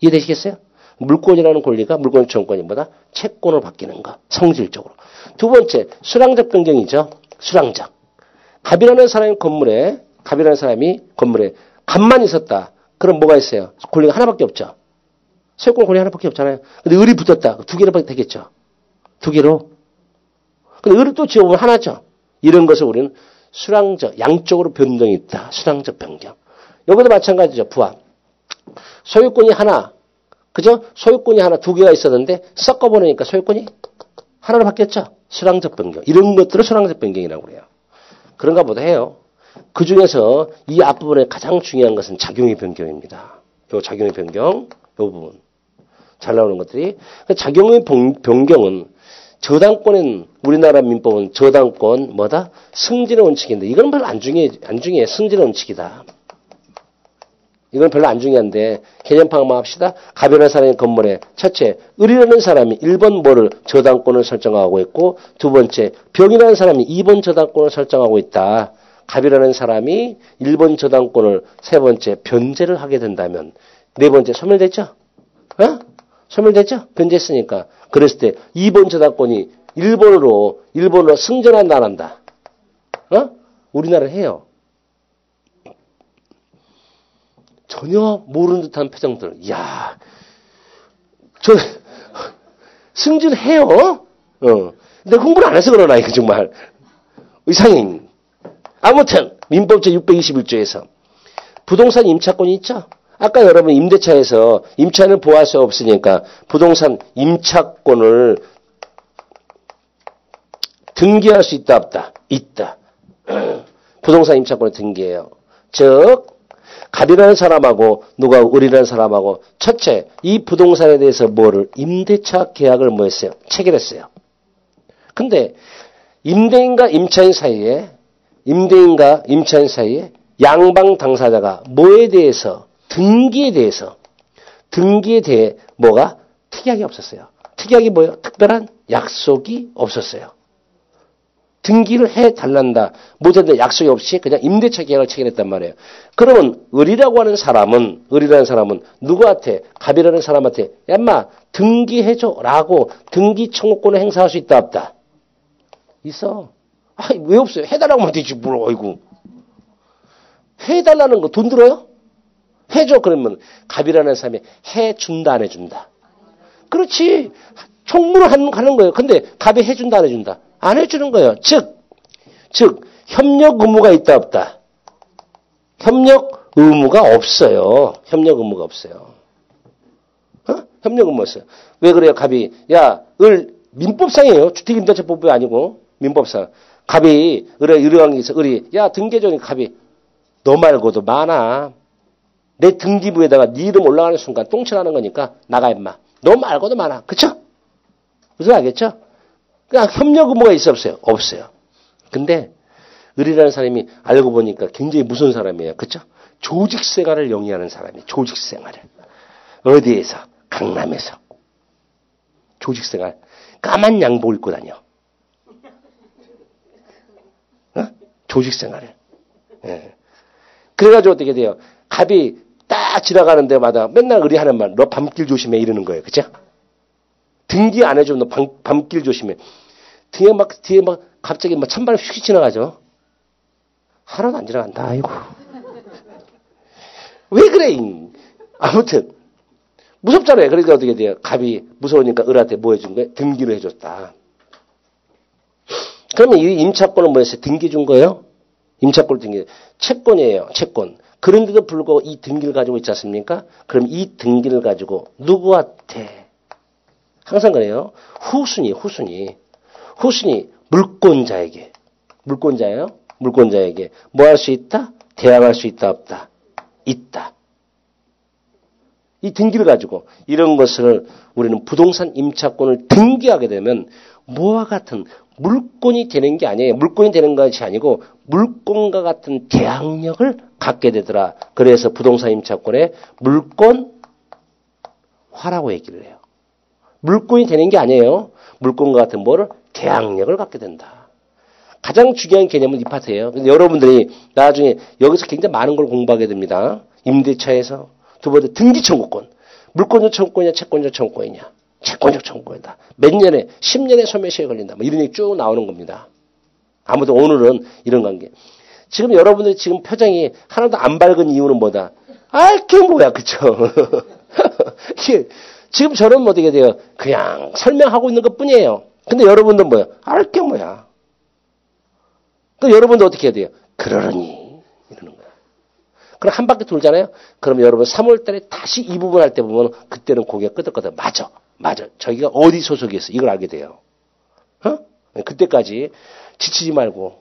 [SPEAKER 1] 이해되시겠어요? 물권이라는 권리가 물권 청구권이 뭐다? 채권으로 바뀌는 거. 성질적으로. 두 번째, 수량적 변경이죠. 수량적. 갑이라는 사람이 건물에 갑만 있었다. 그럼 뭐가 있어요? 권리가 하나밖에 없죠. 소유권 권리 하나밖에 없잖아요. 근데 을이 붙었다. 두 개로 되겠죠. 두 개로. 근데 을을 또 지어보면 하나죠. 이런 것을 우리는 수량적, 양쪽으로 변동이 있다. 수량적 변경. 여기도 마찬가지죠. 부합. 소유권이 하나. 그죠? 소유권이 하나, 두 개가 있었는데 섞어보니까 소유권이 하나로 바뀌었죠. 수량적 변경. 이런 것들을 수량적 변경이라고 그래요. 그런가 보다 해요. 그 중에서 이 앞부분에 가장 중요한 것은 작용의 변경입니다. 요 작용의 변경, 요 부분. 잘 나오는 것들이. 작용의 변경은 저당권은, 우리나라 민법은 저당권, 뭐다? 승진의 원칙인데, 이건 별로 안 중요해. 승진의 원칙이다. 이건 별로 안 중요한데, 개념파악만 합시다. 갑이라는 사람의 건물에, 첫째, 을이라는 사람이 1번 뭐를 저당권을 설정하고 있고, 두 번째, 병이라는 사람이 2번 저당권을 설정하고 있다. 갑이라는 사람이 1번 저당권을, 세 번째, 변제를 하게 된다면, 네 번째, 소멸됐죠? 어? 소멸됐죠? 변제했으니까. 그랬을 때, 2번 저당권이 1번으로 승전한다, 안 한다? 어? 우리나라는 해요. 전혀 모르는 듯한 표정들. 이야, 승진해요? 근데 공부를 안 해서 그러나, 이거 정말. 이상해. 아무튼, 민법 제621조에서 부동산 임차권이 있죠? 아까 여러분 임대차에서 임차는 보호할 수 없으니까 부동산 임차권을 등기할 수 있다, 없다? 있다. 부동산 임차권을 등기해요. 즉, 갑이라는 사람하고 누가 을이라는 사람하고 첫째 이 부동산에 대해서 뭐를 임대차 계약을 뭐 했어요? 체결했어요. 근데 임대인과 임차인 사이에 양방 당사자가 뭐에 대해서 등기에 대해 뭐가 특약이 없었어요. 특약이 뭐예요? 특별한 약속이 없었어요. 등기를 해달란다. 못했는데 약속이 없이 그냥 임대차 계약을 체결했단 말이에요. 그러면 을이라는 사람은 누구한테? 갑이라는 사람한테 야 인마 등기해줘 라고 등기 청구권을 행사할 수 있다 없다? 있어. 왜 없어요? 해달라고 하면 되지 뭘. 어이구. 해달라는 거 돈 들어요? 해줘. 그러면 갑이라는 사람이 해준다 안 해준다? 그렇지. 총무를 하는 거예요. 근데 갑이 해준다 안 해준다? 안 해주는 거예요. 즉 협력 의무가 있다 없다? 협력 의무가 없어요. 협력 의무가 없어요. 협력 의무 없어요. 왜 그래요? 갑이 민법상이에요. 주택임대차법이 아니고 민법상. 갑이 을이 야 등기해줘. 갑이 너 말고도 많아. 내 등기부에다가 네 이름 올라가는 순간 똥칠하는 거니까 나가 임마. 너 말고도 많아. 그쵸? 무슨 알겠죠? 그냥 협력 의무가 있어 없어요? 없어요. 근데 을이라는 사람이 알고 보니까 굉장히 무서운 사람이에요. 그렇죠? 조직생활을 영위하는 사람이 조직생활을. 어디에서? 강남에서. 조직생활. 까만 양복 입고 다녀. 조직생활을. 예. 그래가지고 어떻게 돼요? 갑이 딱 지나가는 데마다 맨날 을이 하는 말, 너 밤길 조심해 이러는 거예요. 그죠? 등기 안 해주면 너 밤길 조심해. 뒤에 막 갑자기 막 천발 휙 지나가죠. 하나도 안 지나간다. 아이고. 왜 그래? 아무튼 무섭잖아요. 그러니까 어떻게 돼요? 갑이 무서우니까 을한테 뭐 해준 거예요? 등기를 해줬다. 그러면 이 임차권은 뭐였어요? 등기 준 거예요? 임차권을 등기, 채권이에요. 채권. 그런데도 불구하고 이 등기를 가지고 있지 않습니까? 그럼 이 등기를 가지고 누구한테? 항상 그래요. 후순위. 물권자에게. 물권자예요. 물권자에게 뭐 할 수 있다? 대항할 수 있다, 없다? 있다. 이 등기를 가지고 이런 것을 우리는 부동산 임차권을 등기하게 되면 뭐와 같은 물권이 되는 게 아니에요. 물권이 되는 것이 아니고 물권과 같은 대항력을 갖게 되더라. 그래서 부동산 임차권에 물권화라고 얘기를 해요. 물권이 되는 게 아니에요. 물권과 같은 뭐를 대항력을 갖게 된다. 가장 중요한 개념은 이 파트예요. 근데 여러분들이 나중에 여기서 굉장히 많은 걸 공부하게 됩니다. 임대차에서. 두 번째 등기 청구권. 물권적 청구권이냐 채권적 청구권이냐. 채권적 청구권이다. 몇 년에 10년에 소멸시효에 걸린다. 뭐 이런 얘기 쭉 나오는 겁니다. 아무튼 오늘은 이런 관계. 지금 여러분들이 지금 표정이 하나도 안 밝은 이유는 뭐다? 그게 뭐야 그쵸? 지금 저는 어떻게 돼요? 그냥 설명하고 있는 것 뿐이에요. 근데 여러분들 뭐야? 게 뭐야? 그럼 여러분들 어떻게 해야 돼요? 그러려니 이러는 거야. 그럼 한 바퀴 돌잖아요. 그럼 여러분 3월달에 다시 이 부분 할 때 보면 그때는 고개가 끄덕끄덕. 맞아. 저기가 어디 소속이었어? 이걸 알게 돼요. 그때까지 지치지 말고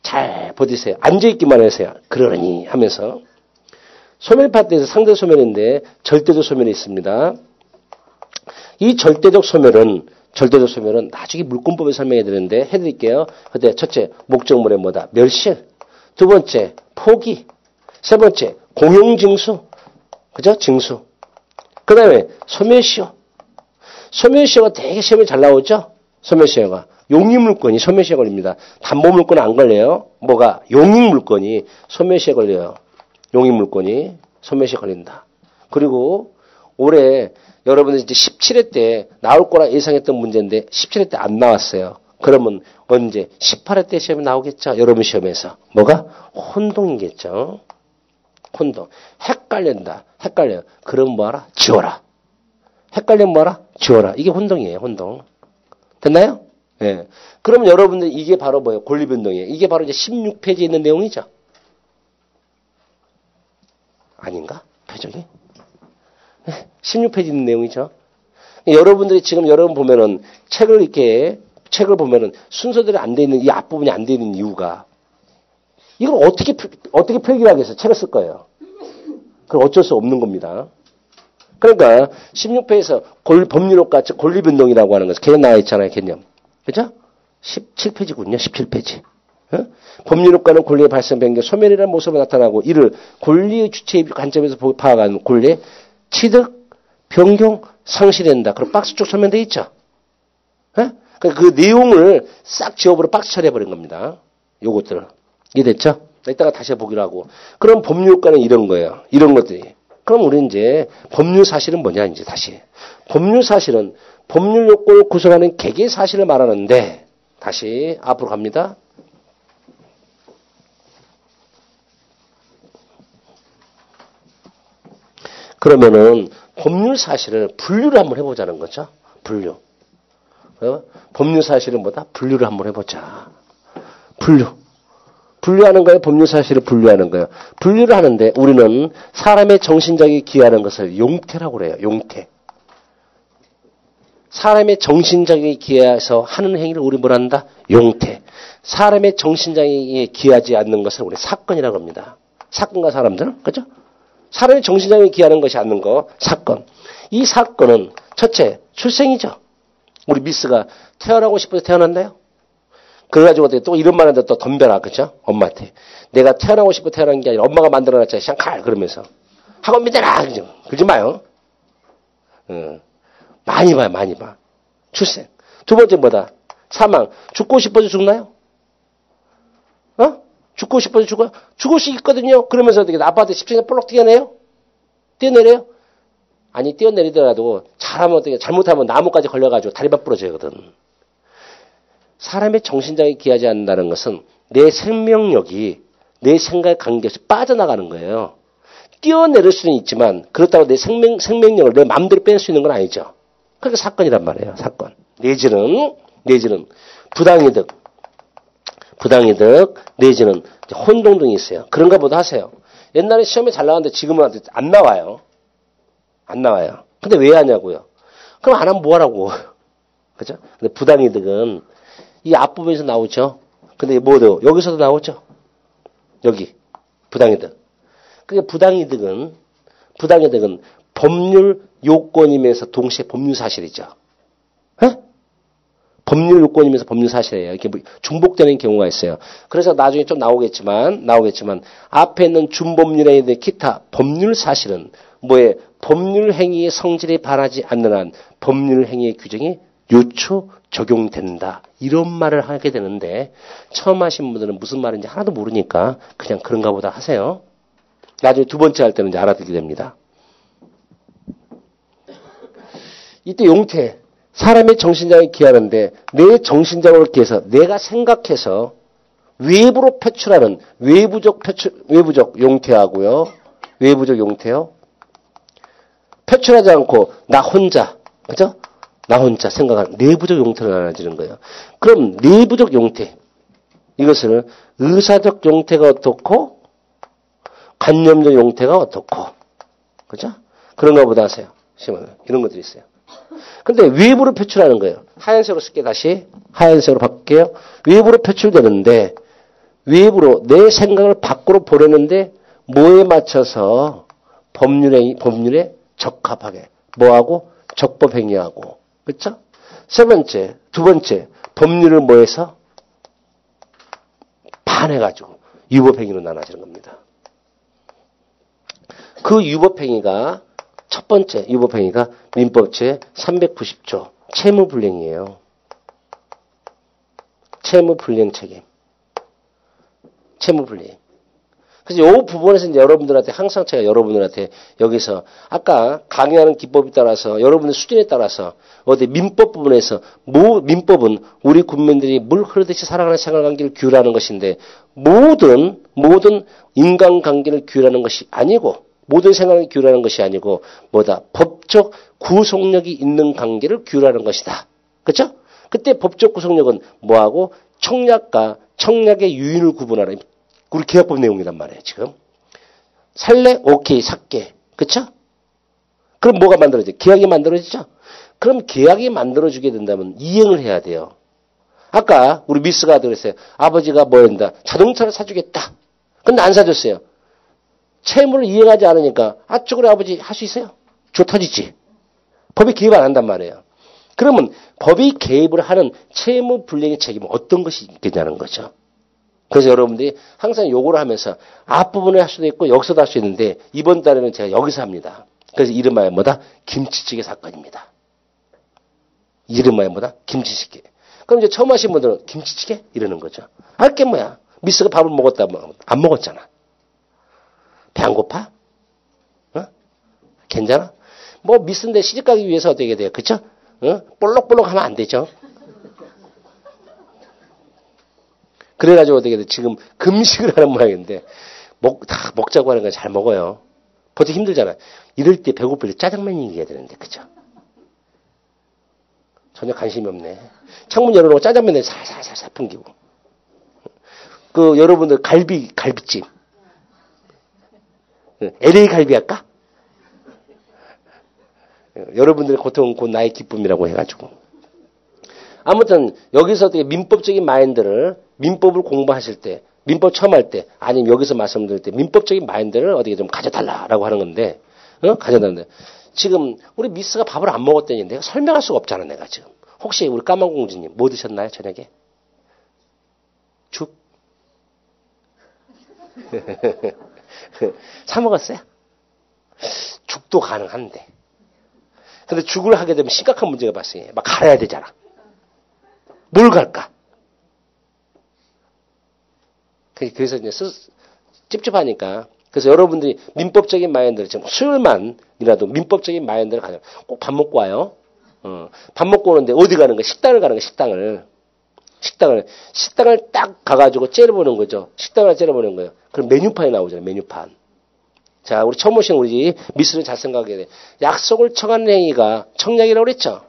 [SPEAKER 1] 잘 버티세요. 앉아있기만 하세요. 그러니 하면서 소멸 파트에서 상대 소멸인데 절대적 소멸이 있습니다. 이 절대적 소멸은 나중에 물권법을 설명해 드리는데 해드릴게요. 근데 첫째 목적물의 뭐다? 멸실. 두 번째 포기. 세 번째 공용징수. 그죠? 징수. 그 다음에 소멸시효. 소멸시효가 되게 시험에 잘 나오죠? 소멸시효가. 용익물권이 소멸시효에 걸립니다. 담보물권은 안 걸려요. 뭐가? 용익물권이 소멸시효에 걸려요. 용익물권이 소멸시효에 걸린다. 그리고 올해 여러분들 이제 17회 때 나올 거라 예상했던 문제인데 17회 때 안 나왔어요. 그러면 언제? 18회 때 시험에 나오겠죠? 여러분 시험에서. 뭐가? 혼동이겠죠. 혼동. 헷갈려. 그럼 뭐하라? 지워라. 헷갈리면 뭐하라? 지워라. 이게 혼동이에요. 혼동. 됐나요? 예. 그러면 여러분들 이게 바로 뭐예요? 권리변동이에요. 이게 바로 이제 16페이지에 있는 내용이죠. 아닌가? 표정이? 16페이지에 있는 내용이죠. 여러분들이 지금 여러분 보면은 책을 보면은 순서대로 안 돼 있는 이 앞부분이 안 돼 있는 이유가 이걸 어떻게 필기하겠어요? 책을 쓸 거예요. 그럼 어쩔 수 없는 겁니다. 그러니까 16페이지에서 법률효과 즉 권리변동이라고 하는 것은 개념 나와 있잖아요. 개념. 그죠? 17페이지군요. 17페이지. 법률효과는 권리의 발생, 변경, 소멸이라는 모습으로 나타나고 이를 권리의 주체의 관점에서 파악하는 권리의 취득, 변경, 상실된다. 그럼 박스 쪽 설명되어 있죠. 그 내용을 싹 지워버려 박스 처리해버린 겁니다. 요것들을. 이해됐죠? 이따가 다시 보기로 하고. 그럼 법률효과는 이런 거예요. 이런 것들이. 그럼 우리 이제 법률 사실은 뭐냐 이제 다시. 법률 사실은 법률 요건을 구성하는 개개 사실을 말하는데 다시 앞으로 갑니다. 그러면은 법률 사실을 분류를 한번 해보자는 거죠. 분류. 법률 사실은 뭐다? 분류를 한번 해보자. 분류하는 거예요. 법률 사실을 분류하는 거예요. 분류를 하는데 우리는 사람의 정신적이 기하는 것을 용태라고 그래요. 용태. 사람의 정신적이 기해서 하는 행위를 우리 뭐라 한다? 용태. 사람의 정신적이 기하지 않는 것을 우리 사건이라고 합니다. 사건과 사람들, 그죠? 사람의 정신적이 기하는 것이 않는 거, 사건. 이 사건은 첫째, 출생이죠. 우리 미스가 태어나고 싶어서 태어난다요? 그래가지고 또 이런 말 하는데 또 덤벼라, 그죠? 엄마한테. 내가 태어나고 싶어 태어난 게 아니라 엄마가 만들어놨잖아요. 샹칼, 그러면서. 학원 믿어라, 그죠? 그러지 마요. 많이 봐. 출생. 두 번째 뭐다? 사망. 죽고 싶어서 죽나요? 죽고 싶어서 죽어요? 죽을 수 있거든요. 그러면서 어떻게 아빠한테 10층에 볼록 뛰어내요? 뛰어내려요? 아니, 뛰어내리더라도 잘못하면 나무까지 걸려가지고 다리가 부러져거든. 사람의 정신장이 기하지 않는다는 것은 내 생명력이 내 생각에 관계없이 빠져나가는 거예요. 뛰어내릴 수는 있지만 그렇다고 내 생명력을 내 마음대로 뺄 수 있는 건 아니죠. 그게 사건이란 말이에요. 사건. 내지는 부당이득. 부당이득 내지는 혼동 등이 있어요. 그런가 보다 하세요. 옛날에 시험에 잘 나왔는데 지금은 안 나와요. 안 나와요. 근데 왜 하냐고요. 그럼 안 하면 뭐 하라고. 그죠? 근데 부당이득은 이 앞부분에서 나오죠. 근데 뭐도 여기서도 나오죠. 여기 부당이득. 그게 부당이득은 법률 요건이면서 동시에 법률 사실이죠. 에? 법률 요건이면서 법률 사실이에요. 이렇게 중복되는 경우가 있어요. 그래서 나중에 좀 나오겠지만 앞에 있는 준법률에 대한 기타 법률 사실은 뭐에 법률 행위의 성질에 반하지 않는 한 법률 행위의 규정이 요초 적용된다. 이런 말을 하게 되는데 처음 하신 분들은 무슨 말인지 하나도 모르니까 그냥 그런가 보다 하세요. 나중에 두 번째 할 때는 이제 알아듣게 됩니다. 이때 용태. 사람의 정신장을 기하는데 내 정신장을 기해서 내가 생각해서 외부로 표출하는 외부적 용태하고요. 외부적 용태요. 표출하지 않고 나 혼자, 그죠? 나 혼자 생각하는 내부적 용태로 나눠지는 거예요. 그럼 내부적 용태. 이것을 의사적 용태가 어떻고 관념적 용태가 어떻고. 그죠? 그런가 보다 하세요. 이런 것들이 있어요. 근데 외부로 표출하는 거예요. 하얀색으로 쓸게 다시. 하얀색으로 바꿀게요. 외부로 표출되는데 외부로 내 생각을 밖으로 보내는데 뭐에 맞춰서 법률에 적합하게 뭐하고 적법행위하고 그렇죠? 두 번째 법률을 뭐해서 반해가지고 유법행위로 나눠지는 겁니다. 그 유법행위가 첫 번째 유법행위가 민법 제 390조 채무불이행이에요. 채무불이행 책임. 채무불이행. 그래서 이 부분에서 이제 여러분들한테 항상 제가 여러분들한테 여기서 아까 강의하는 기법에 따라서 여러분의 수준에 따라서 어디 민법 부분에서 민법은 우리 국민들이 물 흐르듯이 살아가는 생활관계를 규율하는 것인데 모든 인간관계를 규율하는 것이 아니고 모든 생활을 규율하는 것이 아니고 뭐다 법적 구속력이 있는 관계를 규율하는 것이다. 그렇죠? 그때 법적 구속력은 뭐하고 청약과 청약의 유인을 구분하는 우리 계약법 내용이란 말이에요. 지금 살래 오케이 삭게 그렇죠? 그럼 뭐가 만들어지죠? 계약이 만들어지죠? 그럼 계약이 만들어지게 된다면 이행을 해야 돼요. 아까 우리 미스가 그랬어요. 아버지가 뭐 한다? 자동차를 사주겠다. 근데 안 사줬어요. 채무를 이행하지 않으니까 그래 아버지 할 수 있어요? 줘 터지지. 법이 개입 안 한단 말이에요. 그러면 법이 개입을 하는 채무 불이행의 책임은 어떤 것이 있겠냐는 거죠. 그래서 여러분들이 항상 요거를 하면서 앞부분에 할 수도 있고 여기서도 할 수 있는데 이번 달에는 제가 여기서 합니다. 그래서 이름하여 뭐다? 김치찌개 사건입니다. 이름하여 뭐다? 김치찌개. 그럼 이제 처음 하신 분들은 김치찌개? 이러는 거죠. 알게 뭐야? 미스가 밥을 먹었다 안 먹었잖아. 배 안 고파? 어? 괜찮아? 뭐 미스인데 시집가기 위해서 어떻게 돼요? 그쵸? 어? 볼록볼록 하면 안 되죠. 그래가지고 어떻게 돼? 지금 금식을 하는 모양인데 다 먹자고 하는 건 잘 먹어요. 보통 힘들잖아요. 이럴 때 배고플 때 짜장면 얘기해야 되는데 그죠? 전혀 관심이 없네. 창문 열어놓고 짜장면에 살살살살 풍기고. 그 여러분들 갈비찜. LA 갈비 할까? 여러분들의 고통 곧 나의 기쁨이라고 해가지고. 아무튼 여기서 어떻게 민법적인 마인드를 민법을 공부하실 때 민법 처음 할 때 아니면 여기서 말씀드릴 때 민법적인 마인드를 어떻게 좀 가져달라라고 하는 건데 가져달라는데 지금 우리 미스가 밥을 안 먹었더니 내가 설명할 수가 없잖아 내가 지금. 혹시 우리 까만공주님 뭐 드셨나요 저녁에? 죽? 사 먹었어요? 죽도 가능한데. 근데 죽을 하게 되면 심각한 문제가 발생해. 막 갈아야 되잖아. 뭘 갈까? 그래서 이제 찝찝하니까. 그래서 여러분들이 민법적인 마인드를 지금 수요일만이라도 민법적인 마인드를 가져. 꼭 밥 먹고 와요. 밥 먹고 오는데 어디 가는 거야? 식당을 가는 거야. 식당을 딱 가가지고 째려보는 거죠. 식당을 째려보는 거예요. 그럼 메뉴판이 나오잖아요. 메뉴판. 자, 우리 처음 오신 우리 미스는 잘 생각해야 돼. 약속을 청하는 행위가 청약이라고 그랬죠.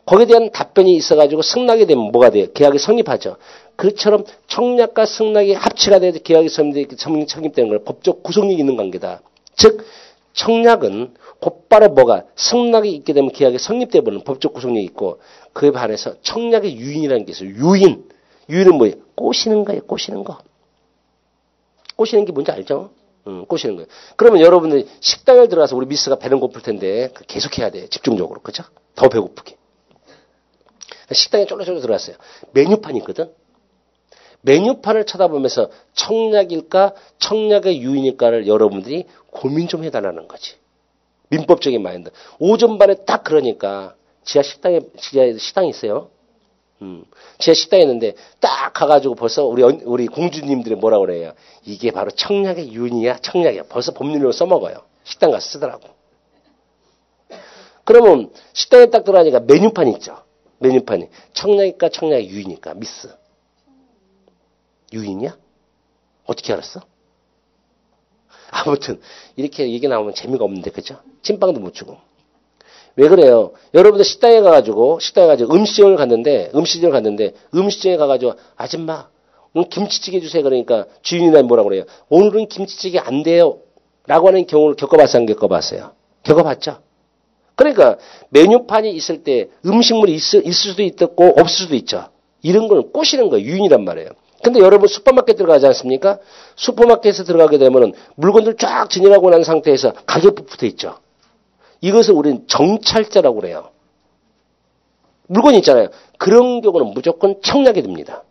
[SPEAKER 1] 거기에 대한 답변이 있어가지고 승낙이 되면 뭐가 돼요? 계약이 성립하죠. 그처럼 청약과 승낙이 합치가 돼서 계약이 성립되는 걸 법적 구속력이 있는 관계다. 즉 청약은 곧바로 뭐가 승낙이 있게 되면 계약이 성립돼 버리는 법적 구속력이 있고 그에 반해서 청약의 유인이라는 게 있어요. 유인은 뭐예요? 꼬시는 거예요. 꼬시는 거. 꼬시는 게 뭔지 알죠? 꼬시는 거예요. 그러면 여러분들이 식당에 들어가서 우리 미스가 배는 고플 텐데 계속 해야 돼요. 집중적으로. 그죠? 더 배고프게. 식당에 쫄래쫄래 들어갔어요. 메뉴판이 있거든. 메뉴판을 쳐다보면서 청약일까 청약의 유인일까를 여러분들이 고민 좀 해달라는 거지. 민법적인 마인드. 오전 반에 딱 그러니까 지하 식당에 있어요. 지하 식당에 있는데 딱 가가지고 벌써 우리 공주님들이 뭐라 그래요. 이게 바로 청약의 유인이야 청약이야. 벌써 법률로 써먹어요. 식당 가서 쓰더라고. 그러면 식당에 딱 들어가니까 메뉴판이 있죠. 메뉴판이 청약일까 청약의 유인일까 미스. 유인이야? 어떻게 알았어? 아무튼 이렇게 얘기 나오면 재미가 없는데 그죠? 찐빵도 못 주고. 왜 그래요? 여러분들 식당에 가가지고 음식점을 갔는데 음식점에 가가지고 아줌마 오늘 김치찌개 주세요. 그러니까 주인이나 뭐라고 그래요? 오늘은 김치찌개 안 돼요. 라고 하는 경우를 겪어봤어요? 안 겪어봤어요? 겪어봤죠? 그러니까 메뉴판이 있을 때 음식물이 있을 수도 있고 없을 수도 있죠. 이런 걸 꼬시는 거예요. 유인이란 말이에요. 근데 여러분 슈퍼마켓 들어가지 않습니까? 슈퍼마켓에 들어가게 되면은 물건들 쫙 진열하고 난 상태에서 가격표 붙어 있죠. 이것을 우리는 정찰자라고 그래요. 물건이 있잖아요. 그런 경우는 무조건 청약이 됩니다.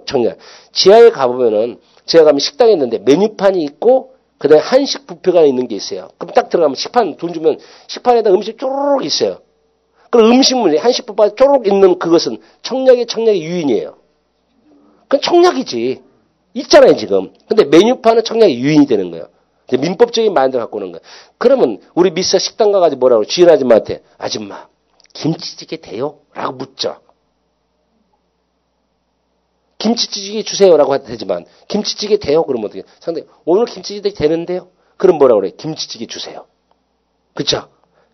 [SPEAKER 1] 청약. 지하에 가보면은 지하 가면 식당에 있는데 메뉴판이 있고 그다음에 한식 뷔페가 있는 게 있어요. 그럼 딱 들어가면 식판 돈 주면 식판에다 음식 쪼르륵 있어요. 그럼 음식물이 한식 뷔페가 쪼르륵 있는 그것은 청약의 유인이에요. 그건 청약이지. 있잖아요, 지금. 근데 메뉴판은 청약의 유인이 되는 거예요. 민법적인 마인드를 갖고 오는 거예요. 그러면 우리 미스 식당 가가지고 뭐라고 주인 아줌마한테 아줌마 김치찌개 돼요? 라고 묻죠. 김치찌개 주세요라고 하지만 김치찌개 돼요? 그러면 어떻게 상대 오늘 김치찌개 되는데요? 그럼 뭐라고 그래? 김치찌개 주세요. 그쵸?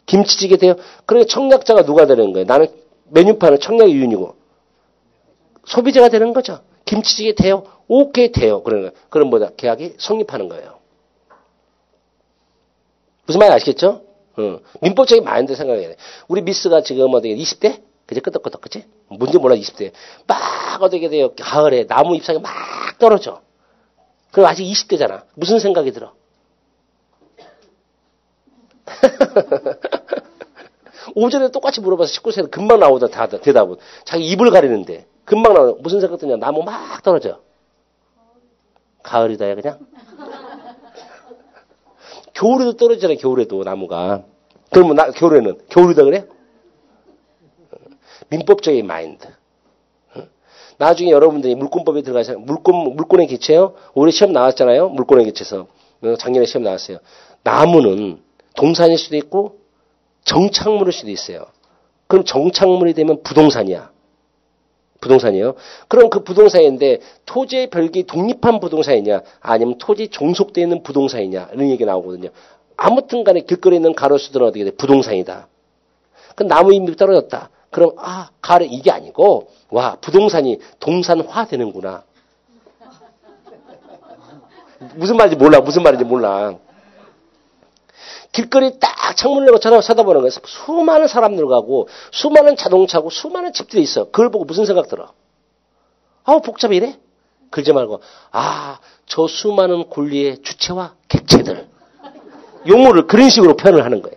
[SPEAKER 1] 김치찌개 돼요? 그러니까 청약자가 누가 되는 거예요? 나는 메뉴판은 청약의 유인이고 소비자가 되는 거죠. 김치찌개 돼요? 오케이 돼요. 그럼 뭐다? 계약이 성립하는 거예요. 무슨 말인지 아시겠죠? 민법적인 마인드 생각해야 돼. 우리 미스가 지금 어떻게 20대? 그제 끄덕끄덕, 그치? 뭔지 몰라, 20대. 막 어떻게 돼요? 가을에 나무 잎사귀가 막 떨어져. 그럼 아직 20대잖아. 무슨 생각이 들어? 오전에 똑같이 물어봐서 19세는 금방 나오던 대답은. 자기 입을 가리는데. 금방 나오는 무슨 생각 드냐? 나무 막 떨어져. 가을이다야, 그냥? 겨울에도 떨어지잖아요, 겨울에도 나무가. 그러면 겨울이다 그래? 민법적인 마인드. 나중에 여러분들이 물권법에 들어가서 물권의 기체요. 올해 시험 나왔잖아요. 물권의 기체에서 작년에 시험 나왔어요. 나무는 동산일 수도 있고 정착물일 수도 있어요. 그럼 정착물이 되면 부동산이야. 부동산이요. 그럼 그 부동산인데 토지의 별개 독립한 부동산이냐 아니면 토지 종속되어 있는 부동산이냐 이런 얘기 나오거든요. 아무튼 간에 길거리에 있는 가로수들은 어떻게 돼? 부동산이다. 그 나무 잎이 떨어졌다. 그럼 가을에 이게 아니고 와 부동산이 동산화 되는구나. 무슨 말인지 몰라. 길거리 딱 창문을 열고 쳐다보는 거예요. 수많은 사람들 가고 수많은 자동차고 수많은 집들이 있어. 그걸 보고 무슨 생각 들어? 복잡해 이래? 그러지 말고 저 수많은 권리의 주체와 객체들. 용어를 그런 식으로 표현을 하는 거예요.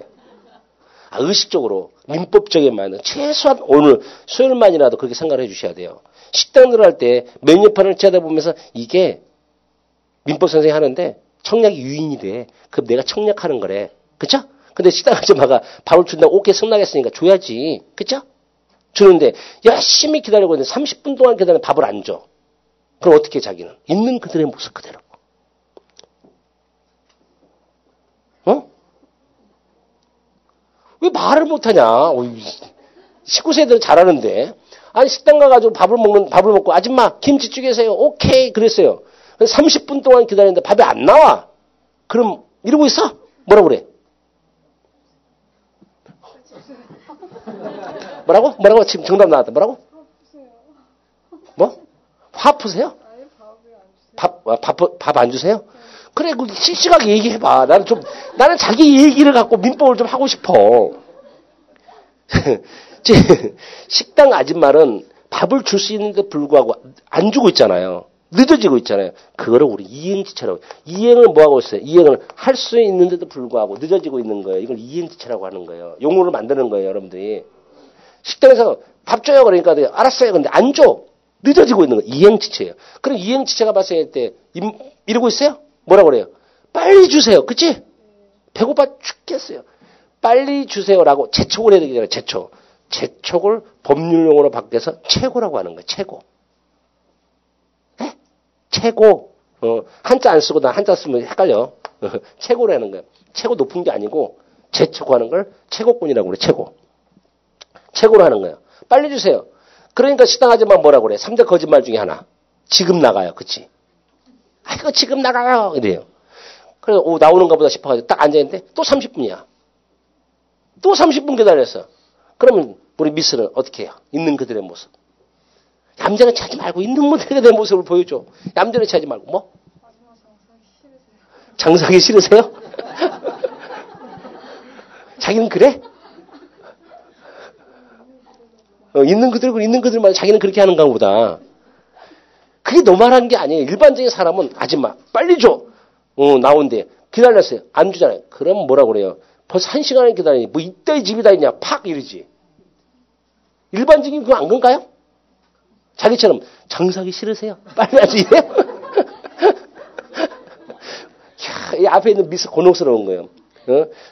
[SPEAKER 1] 의식적으로 민법적인 마인드 최소한 오늘 수요일만이라도 그렇게 생각을 해주셔야 돼요. 식당 들어갈 때 메뉴판을 쳐다보면서 이게 민법 선생님이 하는데 청약이 유인이 돼. 그럼 내가 청약하는 거래. 그쵸? 근데 식당 아줌마가 밥을 준다고 오케이 승낙했으니까 줘야지. 그쵸? 주는데 열심히 기다리고 있는데 30분 동안 기다리는데 밥을 안 줘. 그럼 어떻게 자기는? 있는 그들의 모습 그대로. 왜 말을 못하냐? 19세들은 잘하는데. 아니 식당 가가지고 밥을 먹고 아줌마 김치 주세요. 오케이 그랬어요. 30분 동안 기다리는데 밥이 안 나와. 그럼 이러고 있어? 뭐라 그래? 뭐라고? 뭐라고? 지금 정답 나왔다. 뭐라고? 뭐? 화 푸세요? 밥 안 주세요? 그래, 그 씩씩하게 얘기해봐. 나는 자기 얘기를 갖고 민법을 좀 하고 싶어. 식당 아줌마는 밥을 줄 수 있는데 불구하고 안 주고 있잖아요. 늦어지고 있잖아요. 그거를 우리 이행지체라고. 이행을 뭐 하고 있어요? 이행을 할 수 있는데도 불구하고 늦어지고 있는 거예요. 이걸 이행지체라고 하는 거예요. 용어를 만드는 거예요, 여러분들이. 식당에서 밥 줘요. 그러니까 알았어요. 근데 안 줘. 늦어지고 있는 거. 이행지체예요. 그럼 이행지체가 발생할 때 이러고 있어요? 뭐라고 그래요? 빨리 주세요. 그치? 배고파 죽겠어요. 빨리 주세요라고 재촉을 해야 되잖아요. 재촉. 재촉을 법률용어로 바뀌어서 최고라고 하는 거예요. 최고. 네? 최고. 한자 안 쓰고 나 한자 쓰면 헷갈려. 최고라는 거예요. 최고 높은 게 아니고 재촉하는 걸 최고권이라고 그래. 최고. 최고로 하는 거예요. 빨리 주세요. 그러니까 식당 아줌마 뭐라고 그래? 3대 거짓말 중에 하나. 지금 나가요. 그치? 아이고 지금 나가요. 이래요. 그래서 나오는가 보다 싶어가지고 딱 앉아있는데 또 30분이야. 또 30분 기다렸어. 그러면 우리 미스는 어떻게 해요? 있는 그들의 모습. 얌전히 차지 말고 있는 그들의 모습을 보여줘. 얌전히 차지 말고 뭐? 장사하기 싫으세요? 자기는 그래? 있는 그들만 자기는 그렇게 하는가 보다. 그게 노말한 게 아니에요. 일반적인 사람은 아줌마 빨리 줘. 나온대. 기다렸어요. 안 주잖아요. 그럼 뭐라고 그래요? 벌써 1시간을 기다리니 뭐 이따위 집이 다 있냐 팍 이러지. 일반적인 그거 안 그런가요? 자기처럼 장사하기 싫으세요? 빨리 하지. 이 앞에 있는 미스 곤혹스러운 거예요.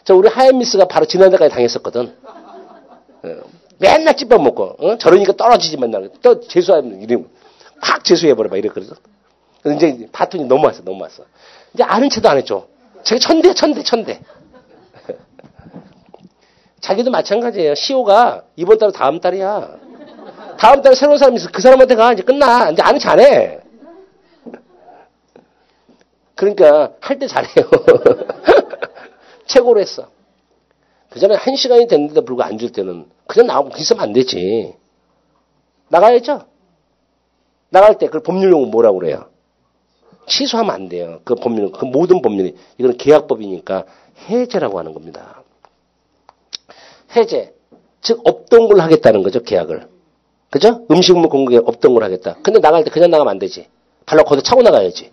[SPEAKER 1] 저 우리 하얀 미스가 바로 지난달까지 당했었거든. 맨날 찌밥 먹고 저러니까 떨어지지 맨날. 또 재수하면 이름 확 재수해버려 막 이랬거든. 이제 봤더니 넘어왔어. 이제 아는 체도 안 했죠. 자기 천대. 자기도 마찬가지예요. 시호가 이번 달 다음 달이야. 다음 달에 새로운 사람이 있어. 그 사람한테 가. 이제 끝나. 이제 아는 체 안 해. 그러니까 할 때 잘해요. 최고로 했어. 그 전에 1시간이 됐는데도 불구하고 안 줄 때는 그냥 나오고 있으면 안 되지. 나가야죠. 나갈 때 그 법률용어 뭐라고 그래요? 취소하면 안 돼요. 그 법률, 그 모든 법률이. 이건 계약법이니까 해제라고 하는 겁니다. 해제. 즉, 없던 걸 하겠다는 거죠, 계약을. 그죠? 음식물 공급에 없던 걸 하겠다. 근데 나갈 때 그냥 나가면 안 되지. 발로 걷어 차고 나가야지.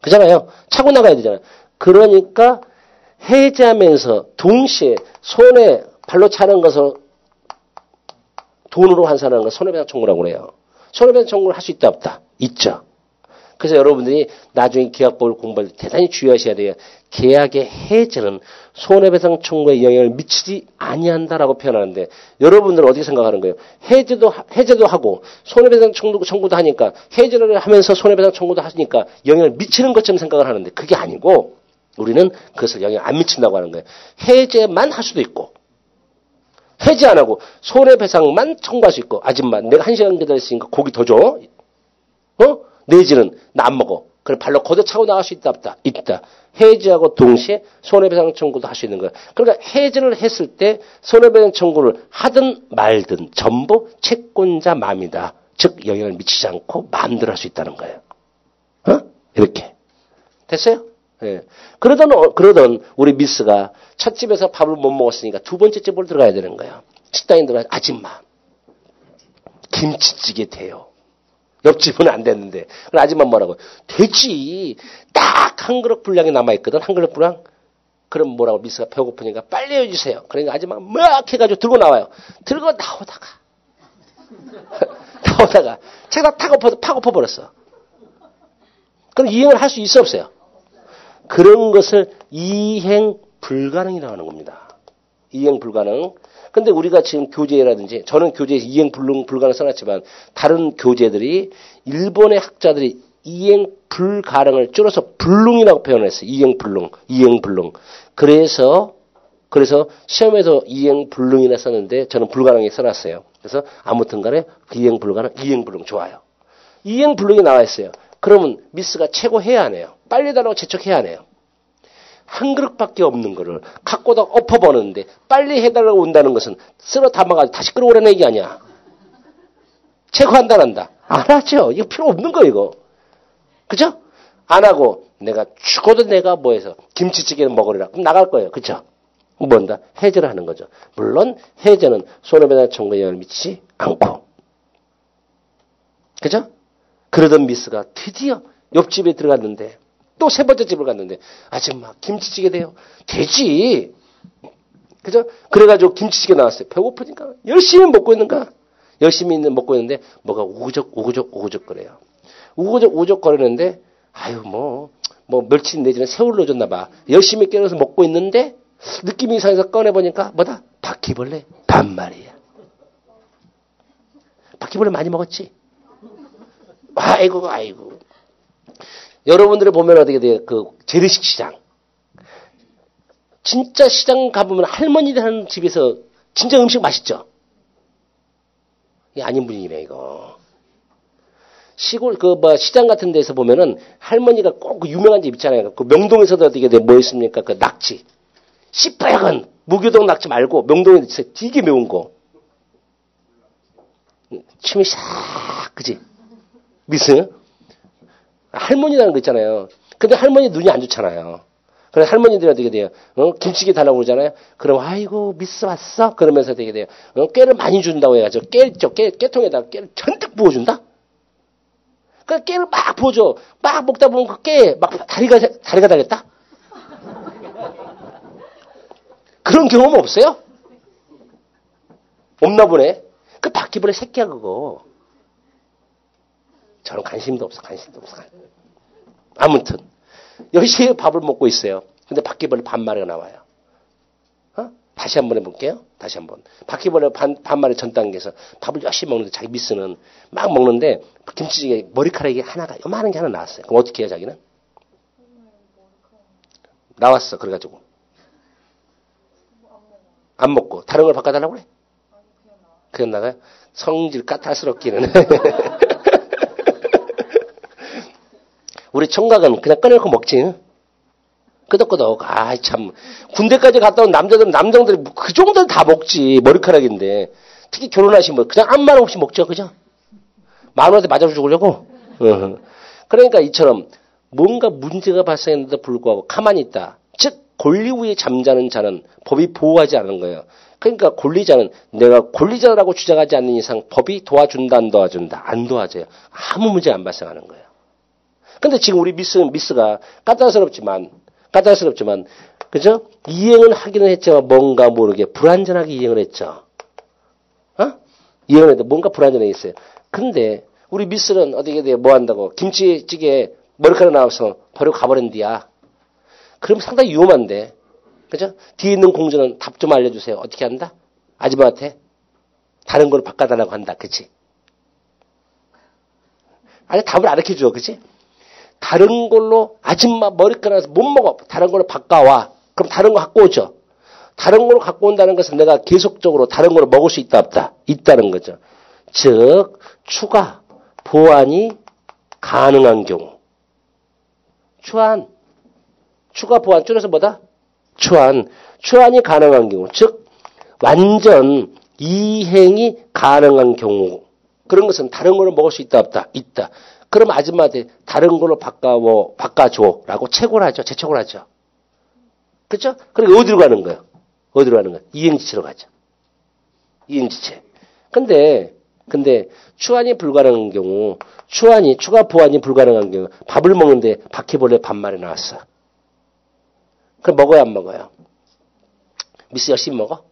[SPEAKER 1] 그잖아요? 차고 나가야 되잖아요. 그러니까 해제하면서 동시에 손에 발로 차는 것을 돈으로 환산하는 걸 손해배상 청구라고 그래요. 손해배상 청구를 할 수 있다 없다? 있죠. 그래서 여러분들이 나중에 계약법을 공부할 때 대단히 주의하셔야 돼요. 계약의 해제는 손해배상 청구에 영향을 미치지 아니한다라고 표현하는데 여러분들은 어떻게 생각하는 거예요? 해제도 하고 손해배상 청구도 하니까 해제를 하면서 손해배상 청구도 하시니까 영향을 미치는 것처럼 생각을 하는데 그게 아니고 우리는 그것을 영향 안 미친다고 하는 거예요. 해제만 할 수도 있고 해제 안 하고 손해배상만 청구할 수 있고 아줌마 내가 1시간 기다렸으니까 고기 더 줘. 내지는 나 안 먹어. 그래 발로 걷어차고 나갈 수 있다 없다? 있다. 해제하고 동시에 손해배상 청구도 할 수 있는 거야. 그러니까 해제를 했을 때 손해배상 청구를 하든 말든 전부 채권자 맘이다. 즉 영향을 미치지 않고 마음대로 할 수 있다는 거예요. 이렇게. 됐어요? 예. 그러던 우리 미스가 첫 집에서 밥을 못 먹었으니까 두 번째 집으로 들어가야 되는 거예요. 식당에 들어가서 아줌마 김치찌개 돼요. 옆집은 안 됐는데. 그럼 아줌마 뭐라고? 되지. 딱 한 그릇 분량이 남아있거든. 한 그릇 분량. 그럼 뭐라고? 미스가 배고프니까 빨리 해주세요. 그러니까 아줌마가 막 해가지고 들고 나와요. 들고 나오다가 제가 팍 엎어버렸어. 그럼 이행을 할 수 있어 없어요? 그런 것을 이행 불가능이라고 하는 겁니다. 이행 불가능. 근데 우리가 지금 교재라든지 저는 교재에서 이행 불가능 써놨지만 다른 교재들이 일본의 학자들이 이행 불가능을 줄여서 불능이라고 표현했어요. 이행 불능. 그래서 시험에서 이행 불능이라 썼는데 저는 불가능에 써놨어요. 그래서 아무튼 간에 이행 불가능, 이행 불능 좋아요. 이행 불능이 나와 있어요. 그러면 미스가 최고 해야 하네요. 빨리 달라고 재촉해야 하네요. 한 그릇밖에 없는 거를 갖고다 엎어버는데 빨리 해달라고 온다는 것은 쓸어 담아가지고 다시 끌어오라는 얘기 아니야. 체크한다, 안 한다? 안 하죠. 이거 필요 없는 거, 이거. 그죠? 안 하고, 내가 죽어도 내가 뭐해서 김치찌개는 먹으리라. 그럼 나갈 거예요. 그죠? 뭔다? 해제를 하는 거죠. 물론, 해제는 손해배상 청구에 영향을 미치지 않고. 그죠? 그러던 미스가 드디어 옆집에 들어갔는데, 또 세 번째 집을 갔는데, 아줌마, 김치찌개 돼요? 되지. 그죠? 그래가지고 김치찌개 나왔어요. 배고프니까. 열심히 먹고 있는가? 열심히 먹고 있는데, 뭐가 우구적 거려요. 우구적 거리는데, 아유, 뭐, 멸치 내지는 새우를 넣어줬나 봐. 열심히 깨어서 먹고 있는데, 느낌이 이상해서 꺼내보니까, 뭐다? 바퀴벌레 반마리야. 바퀴벌레 많이 먹었지? 아이고. 여러분들이 보면 어떻게 돼요? 그, 재래식 시장. 진짜 시장 가보면 할머니들 하는 집에서 진짜 음식 맛있죠? 이게 아닌 분위기네, 이거. 시골, 시장 같은 데서 보면은 할머니가 꼭 그 유명한 집 있잖아요. 그 명동에서도 어떻게 돼? 뭐 있습니까? 그 낙지. 시뻘건 무교동 낙지 말고 명동에 되게 매운 거. 침이 샥, 그지? 미스? 할머니라는 거 있잖아요. 근데 할머니 눈이 안 좋잖아요. 그래서 할머니들이 어떻게 돼요? 김치찌개 달라고 그러잖아요. 그럼 아이고 미스 왔어? 그러면서 되게 돼요. 깨를 많이 준다고 해가지고 깨통에다가 깨를 잔뜩 부어준다? 그 깨를 막 부어줘. 막 먹다 보면 그 깨 막 다리가 달겠다? 그런 경험 없어요? 없나 보네. 그 바퀴벌레 새끼야 그거. 저는 관심도 없어. 아무튼 열심히 밥을 먹고 있어요. 근데 바퀴벌레 반마리가 나와요. 다시 한번 해볼게요. 다시 한번. 바퀴벌레 반마리 전 단계에서 밥을 열심히 먹는데 자기 미스는 막 먹는데 김치찌개 머리카락이 하나가 요만한 게 하나 나왔어요. 그럼 어떻게 해요 자기는? 나왔어. 그래가지고 안 먹고 다른 걸 바꿔달라고 그래? 그냥 나가요? 성질 까탈스럽기는. 우리 총각은 그냥 꺼내놓고 먹지. 끄덕끄덕. 아이, 참. 군대까지 갔다 온 남정들이 그 정도는 다 먹지. 머리카락인데. 특히 결혼하신 분. 그냥 아무 말 없이 먹죠. 그죠? 마누라한테 맞아서 죽으려고. 그러니까 이처럼 뭔가 문제가 발생했는데도 불구하고 가만히 있다. 즉, 권리 위에 잠자는 자는 법이 보호하지 않는 거예요. 그러니까 권리자는 내가 권리자라고 주장하지 않는 이상 법이 도와준다, 안 도와준다. 안 도와줘요. 아무 문제 안 발생하는 거예요. 근데 지금 우리 미스가 까탈스럽지만, 그죠? 이행은 하기는 했지만 뭔가 모르게 불완전하게 이행을 했죠. 이행을 했는데 뭔가 불완전해 있어요. 근데 우리 미스는 어떻게 돼요? 뭐 한다고? 김치찌개 머리카락 나와서 버리고 가버린디야. 그럼 상당히 위험한데. 그죠? 뒤에 있는 공주는 답 좀 알려주세요. 어떻게 한다? 아줌마한테 다른 걸 바꿔달라고 한다. 그치? 아니, 답을 안 가르쳐줘. 그치? 다른 걸로 아줌마 머리카락에서 못 먹어. 다른 걸로 바꿔와. 그럼 다른 거 갖고 오죠. 다른 걸로 갖고 온다는 것은 내가 계속적으로 다른 걸로 먹을 수 있다 없다. 있다는 거죠. 즉 추가 보완이 가능한 경우. 추가 보완 줄여서 뭐다? 추안이 가능한 경우. 즉 완전 이행이 가능한 경우. 그런 것은 다른 걸로 먹을 수 있다 없다. 있다. 그럼 아줌마한테 다른 걸로 바꿔줘라고 채굴 하죠. 재촉을 하죠. 그렇죠? 그러니까 어디로 가는 거예요? 이행지체로 가죠. 이행지체. 근데 추안이 불가능한 경우, 추가 보완이 불가능한 경우, 밥을 먹는데 바퀴벌레 반마리 나왔어. 그럼 먹어야 안 먹어요? 미스 열심히 먹어?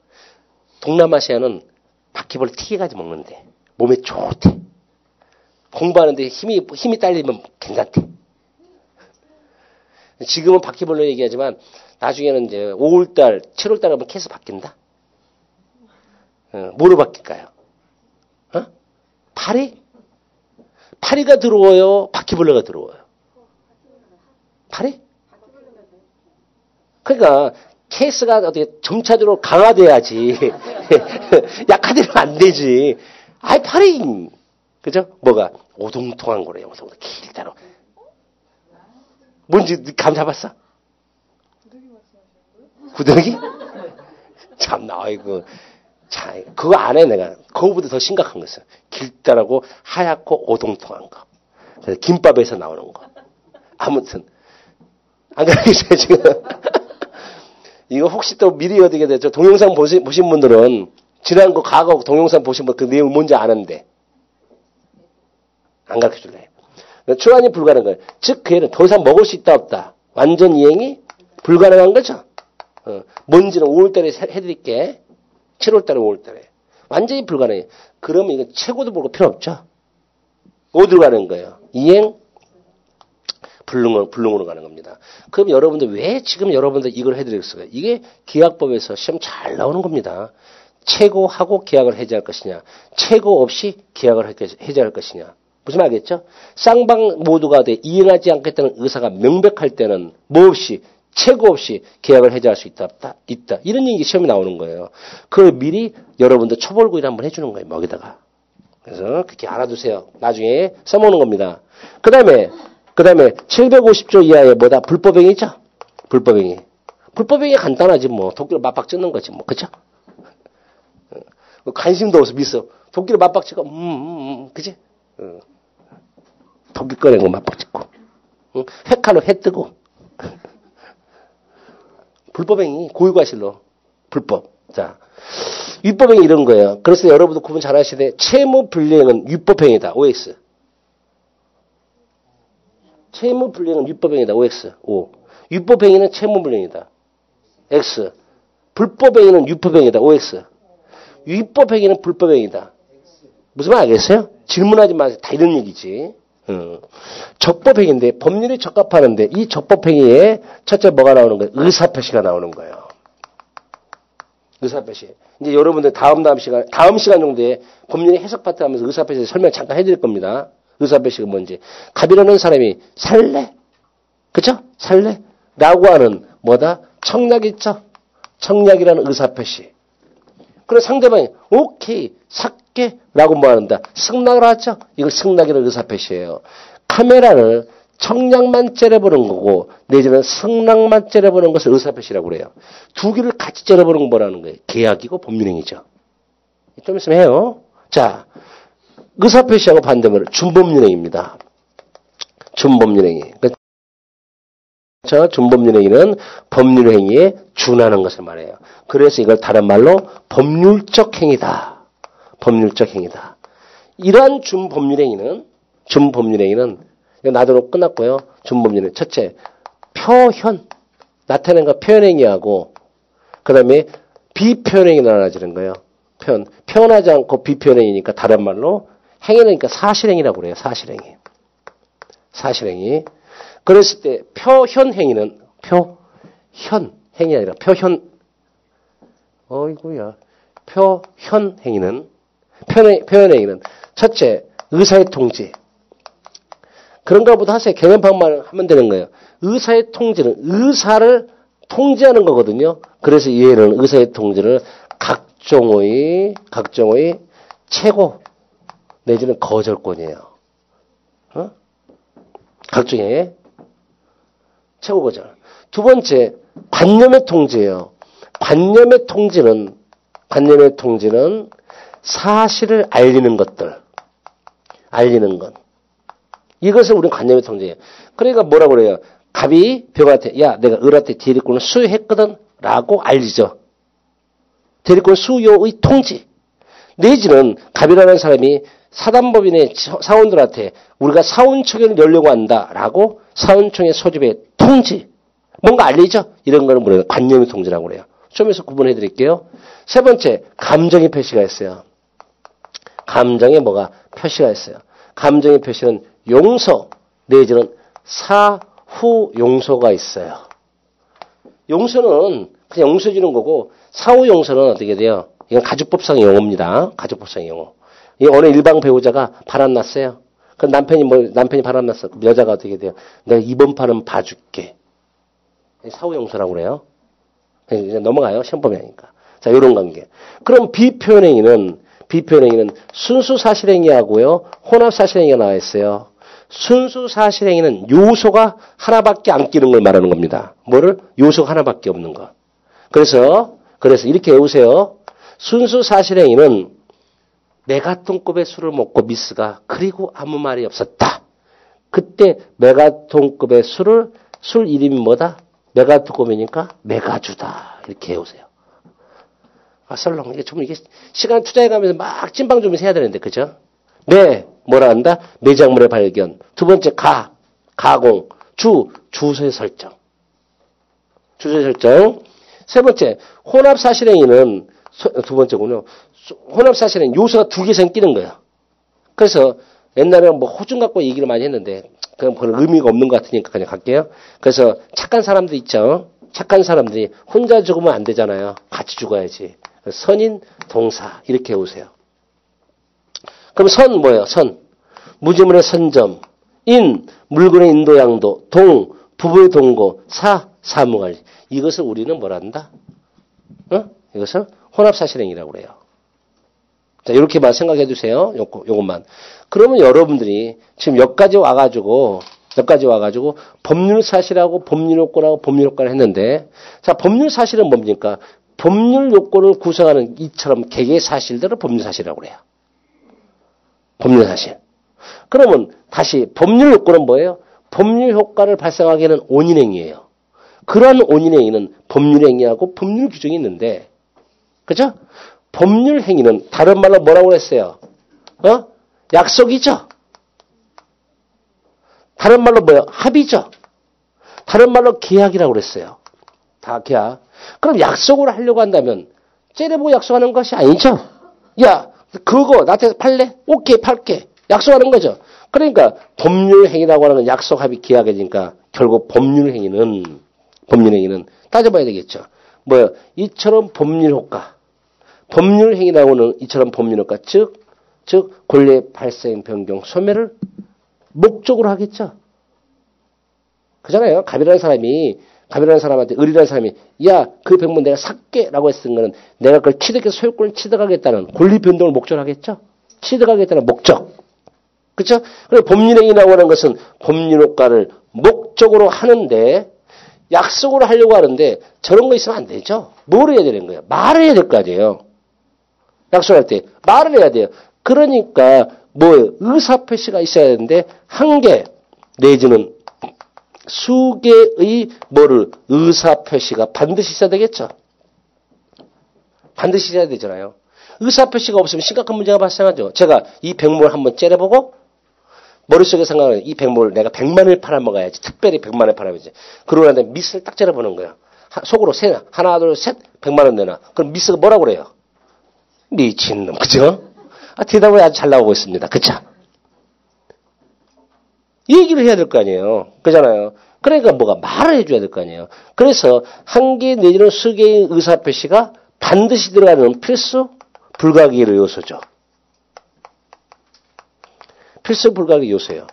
[SPEAKER 1] 동남아시아는 바퀴벌레 튀겨가지고 먹는데 몸에 좋대. 공부하는데 힘이 딸리면 괜찮대. 지금은 바퀴벌레 얘기하지만 나중에는 이제 5월달, 7월달 하면 계속 바뀐다. 뭐로 바뀔까요? 파리가 들어와요? 바퀴벌레가 들어와요? 파리? 그러니까 케이스가 어떻게 점차적으로 강화돼야지. 약화되면 안 되지. 아이, 파리. 그죠? 뭐가? 오동통한 거래요. 길다로. 뭔지 감 잡았어? 구더기? 참나, 아이고. 자, 그거 안 해, 내가. 그거보다 더 심각한 거 있어요. 길다라고 하얗고 오동통한 거. 그래서 김밥에서 나오는 거. 아무튼. 안 그러겠어요, 지금? 이거 혹시 또 미리 어떻게 되죠? 동영상 보신 분들은 지난 거 과거 동영상 보신 분 그 내용 뭔지 아는데. 안 가르쳐 줄래요. 초안이 불가능한 거예요. 즉, 그 애는 더 이상 먹을 수 있다, 없다. 완전 이행이 불가능한 거죠. 뭔지는 5월달에 해드릴게. 7월달에 5월달에. 완전히 불가능해요. 그러면 이거 최고도 모르고 필요 없죠. 어디로 가는 거예요? 이행, 불능으로 가는 겁니다. 그럼 여러분들 왜 지금 여러분들 이걸 해드리겠어요? 이게 기하법에서 시험 잘 나오는 겁니다. 최고하고 계약을 해제할 것이냐, 최고 없이 계약을 해제할 것이냐. 무슨 말이겠죠? 쌍방 모두가 이행하지 않겠다는 의사가 명백할 때는 뭐 없이 최고 없이 계약을 해제할 수 있다, 있다. 이런 얘기 시험이 나오는 거예요. 그걸 미리 여러분들 초벌구일 한번 해주는 거예요, 먹이다가. 그래서 그렇게 알아두세요. 나중에 써먹는 겁니다. 그 다음에 750조 이하의 뭐다? 불법행위죠? 불법행위. 불법행위 간단하지 뭐. 도끼로 맞박 찢는 거지 뭐. 그쵸? 관심도 없어, 미써. 도끼로 맞박 찢고, 그치? 도끼 꺼내고 맞박 찢고. 회칼로 해 뜨고. 불법행위, 고유과실로. 불법. 자. 위법행위 이런 거예요. 그래서 여러분도 구분 잘 하셔야 돼. 채무불이행은 위법행위다. OX. 채무불이행은 위법행위다. OX. O. 위법행위는 채무불이행이다. X. 불법행위는 위법행위다. OX. 위법행위는 불법행위다. 무슨 말 알겠어요? 질문하지 마세요. 다 이런 얘기지. 적법행위인데 법률이 적합하는데 이 적법행위에 첫째 뭐가 나오는 거예요? 의사표시가 나오는 거예요. 의사표시. 이제 여러분들 다음 시간 정도에 법률의 해석 파트 하면서 의사표시 설명 잠깐 해드릴 겁니다. 의사표시가 뭔지. 갑이라는 사람이 살래? 그쵸? 살래? 라고 하는 뭐다? 청약 있죠? 청약이라는 의사표시. 그래서 상대방이 오케이 살게 라고 뭐 한다? 승낙을 하죠? 이걸 승낙이라는 의사표시예요. 카메라를 청약만 째려보는 거고 내지는 승낙만 째려보는 것을 의사표시라고 그래요. 두 개를 같이 째려보는 건 뭐라는 거예요? 계약이고 법률행위죠. 좀 있으면 해요. 자, 의사표시하고 반대면 준법률행위입니다. 준법률행위. 그렇죠? 준법률행위는 법률행위에 준하는 것을 말해요. 그래서 이걸 다른 말로 법률적 행위다. 법률적 행위다. 이러한 준법률행위는 나도록 끝났고요. 준법률행위. 첫째, 표현. 나타낸 거 표현행위하고 그 다음에 비표현행위 나눠지는 거예요. 표현하지 않고 비표현행위니까 다른 말로 행위는 그러니까 사실행위라고 그래요. 사실행위. 그랬을 때 표현행위는 표현행위 아니라 표현행위는 첫째 의사의 통지. 그런 것보다 하세요. 개념판만 하면 되는 거예요. 의사의 통지는 의사를 통지하는 거거든요. 그래서 얘는 의사의 통지를 각종의 최고 내지는 거절권이에요. 각종의 최고 거절. 두 번째 관념의 통지예요. 관념의 통지는 사실을 알리는 것들. 알리는 것. 이것을 우리는 관념의 통지예요. 그러니까 뭐라고 그래요? 갑이 병한테 야 내가 을한테 대리권을 수여했거든 라고 알리죠. 대리권 수요의 통지. 내지는 갑이라는 사람이 사단법인의 사원들한테 우리가 사원총회를 열려고 한다라고 사원총회 소집의 통지. 뭔가 알리죠? 이런 거는 뭐래요? 관념의 통지라고 그래요. 좀 해서 구분해 드릴게요. 세 번째, 감정의 표시가 있어요. 감정에 뭐가 표시가 있어요. 감정의 표시는 용서 내지는 사후 용서가 있어요. 용서는 그냥 용서 주는 거고 사후 용서는 어떻게 돼요? 이건 가족법상의 용어입니다. 가족법상의 용어. 이 어느 일방 배우자가 바람났어요. 그럼 남편이 바람났어. 그럼 여자가 어떻게 돼요? 내가 이번 판은 봐줄게. 사후 용서라고 그래요. 이제 넘어가요. 시험법이 아니니까. 자, 요런 관계. 그럼 비표현행위는 순수 사실행위하고요. 혼합 사실행위가 나와 있어요. 순수 사실행위는 요소가 하나밖에 안 끼는 걸 말하는 겁니다. 뭐를? 요소가 하나밖에 없는 거. 그래서 이렇게 외우세요. 순수 사실행위는 메가톤급의 술을 먹고 미스가 그리고 아무 말이 없었다. 그때 메가톤급의 술 이름이 뭐다? 메가톤급이니까 메가주다. 이렇게 외우세요. 아, 썰렁. 이게 시간 투자해가면서 막 찐빵 좀 해야 되는데, 그죠? 뭐라 한다? 매작물의 발견. 두 번째, 가공. 주소의 설정. 주소의 설정. 세 번째, 혼합사실행위는, 두 번째군요. 혼합사실행위 요소가 두 개 이상 끼는 거예요. 그래서 옛날에는 뭐 호중 갖고 얘기를 많이 했는데, 그건 별 의미가 없는 것 같으니까 그냥 갈게요. 그래서 착한 사람들 있죠? 착한 사람들이 혼자 죽으면 안 되잖아요. 같이 죽어야지. 선인, 동사. 이렇게 해오세요. 그럼 선 뭐예요? 선. 무지물의 선점. 인, 물건의 인도 양도. 동, 부부의 동거. 사무관리. 이것을 우리는 뭐라 한다? 이것을 혼합사실행위라고 그래요. 자, 이렇게만 생각해 주세요. 요것만. 그러면 여러분들이 지금 여기까지 와가지고 법률사실하고 법률요건하고 법률효과를 했는데, 자, 법률사실은 뭡니까? 법률요건을 구성하는 이처럼 개개의 사실들을 법률사실이라고 그래요. 법률사실. 그러면 다시 법률요건은 뭐예요? 법률효과를 발생하게 하는 원인행위예요. 그러한 원인행위는 법률행위하고 법률규정이 있는데, 그죠? 법률행위는 다른 말로 뭐라고 했어요? 약속이죠? 다른 말로 뭐예요? 합의죠? 다른 말로 계약이라고 그랬어요. 다 계약. 그럼 약속을 하려고 한다면 째려보고 약속하는 것이 아니죠? 야, 그거 나한테 팔래? 오케이, 팔게. 약속하는 거죠. 그러니까 법률행위라고 하는 건 약속, 합의, 계약이니까 결국 법률행위는 따져봐야 되겠죠. 뭐요? 이처럼 법률효과. 법률행위라고는 이처럼 법률효과. 즉 권리의 발생, 변경, 소멸을 목적으로 하겠죠. 그잖아요. 갑이라는 사람한테 을이라는 사람이 야, 그 백문 내가 샀게라고 했던 거는 내가 그걸 취득해서 소유권을 취득하겠다는 권리 변동을 목적으로 하겠죠. 취득하겠다는 목적. 그렇죠? 그리고 법률행위라고 하는 것은 법률효과를 목적으로 하는데 약속으로 하려고 하는데 저런 거 있으면 안 되죠. 뭘 해야 되는 거예요? 말을 해야 될 거 아니에요. 약속할 때 말을 해야 돼요. 그러니까 의사표시가 있어야 되는데 한 개 내지는 수개의 의사표시가 반드시 있어야 되겠죠. 반드시 있어야 되잖아요. 의사표시가 없으면 심각한 문제가 발생하죠. 제가 이 백목을 한번 째려보고 머릿속에 생각하는 이 백목을 내가 100만을 팔아먹어야지. 특별히 100만을 팔아먹어야지. 그러고 난 다음에 미스를 딱 째려보는 거예요. 속으로 세나. 하나, 둘, 셋. 100만 원 내놔. 그럼 미스가 뭐라고 그래요? 미친놈. 그죠? 대답을 아주 잘 나오고 있습니다. 그쵸? 얘기를 해야 될 거 아니에요. 그잖아요. 그러니까 말을 해줘야 될 거 아니에요. 그래서 한 개 내지는 수개의 의사표시가 반드시 들어가는 필수 불가결의 요소죠. 필수 불가결의 요소예요.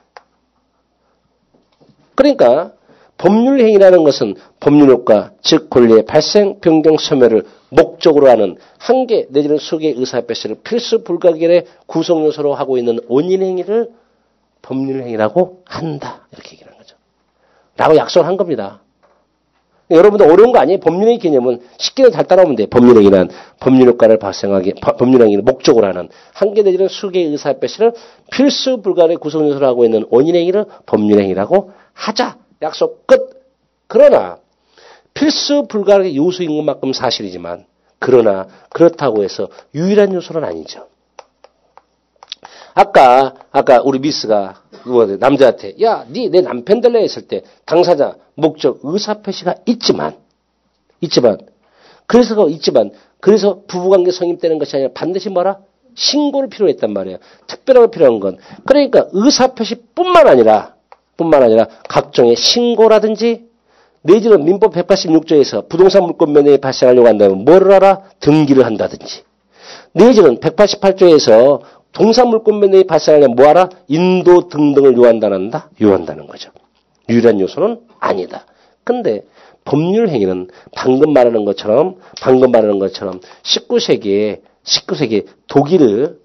[SPEAKER 1] 그러니까 법률행위라는 것은 법률효과, 즉 권리의 발생, 변경, 소멸을 목적으로 하는 한 개 내지는 수개의 의사표시를 필수 불가결의 구성요소로 하고 있는 원인행위를 법률행위라고 한다. 이렇게 얘기하는 거죠. 라고 약속을 한 겁니다. 여러분들 어려운 거 아니에요? 법률행위 개념은 쉽게는 잘 따라오면 돼요. 법률행위란 법률효과를 발생하게, 법률행위를 목적으로 하는 한 개 내지는 수개의 의사표시를 필수 불가결의 구성요소로 하고 있는 원인행위를 법률행위라고 하자. 약속 끝. 그러나 필수 불가결의 요소인 것만큼 사실이지만 그러나 그렇다고 해서 유일한 요소는 아니죠. 아까 우리 미스가 남자한테 야, 내 남편 될래 했을 때 당사자, 목적, 의사표시가 있지만 그래서 부부관계 성립되는 것이 아니라 반드시 신고를 필요로 했단 말이에요. 특별하게 필요한 건 그러니까 의사표시뿐만 아니라 각종의 신고라든지 내지는 민법 186조에서 부동산 물권 면허에 발생하려고 한다면 뭐를 하라? 등기를 한다든지 내지는 188조에서 동산 물권 면허에 발생하려면 뭐하라? 인도 등등을 요한다는 거죠. 유일한 요소는 아니다. 근데 법률행위는 방금 말하는 것처럼 19세기에 독일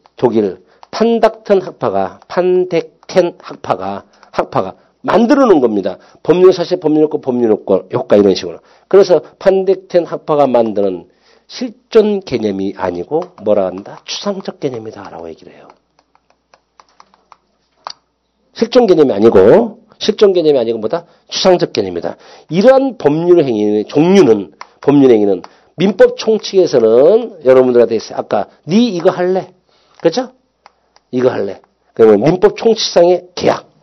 [SPEAKER 1] 판닥텐 학파가 만들어 놓은 겁니다. 법률 사실, 법률 효과, 법률 효과 이런 식으로. 그래서 판택된 학파가 만드는 실존 개념이 아니고 뭐라 한다? 추상적 개념이다라고 얘기를 해요. 실존 개념이 아니고 뭐다? 추상적 개념이다. 이러한 법률 행위의 종류는 법률 행위는 민법 총칙에서는 여러분들한테 아까 네 이거 할래? 그렇죠? 이거 할래. 그러면 민법 총칙상의 계약.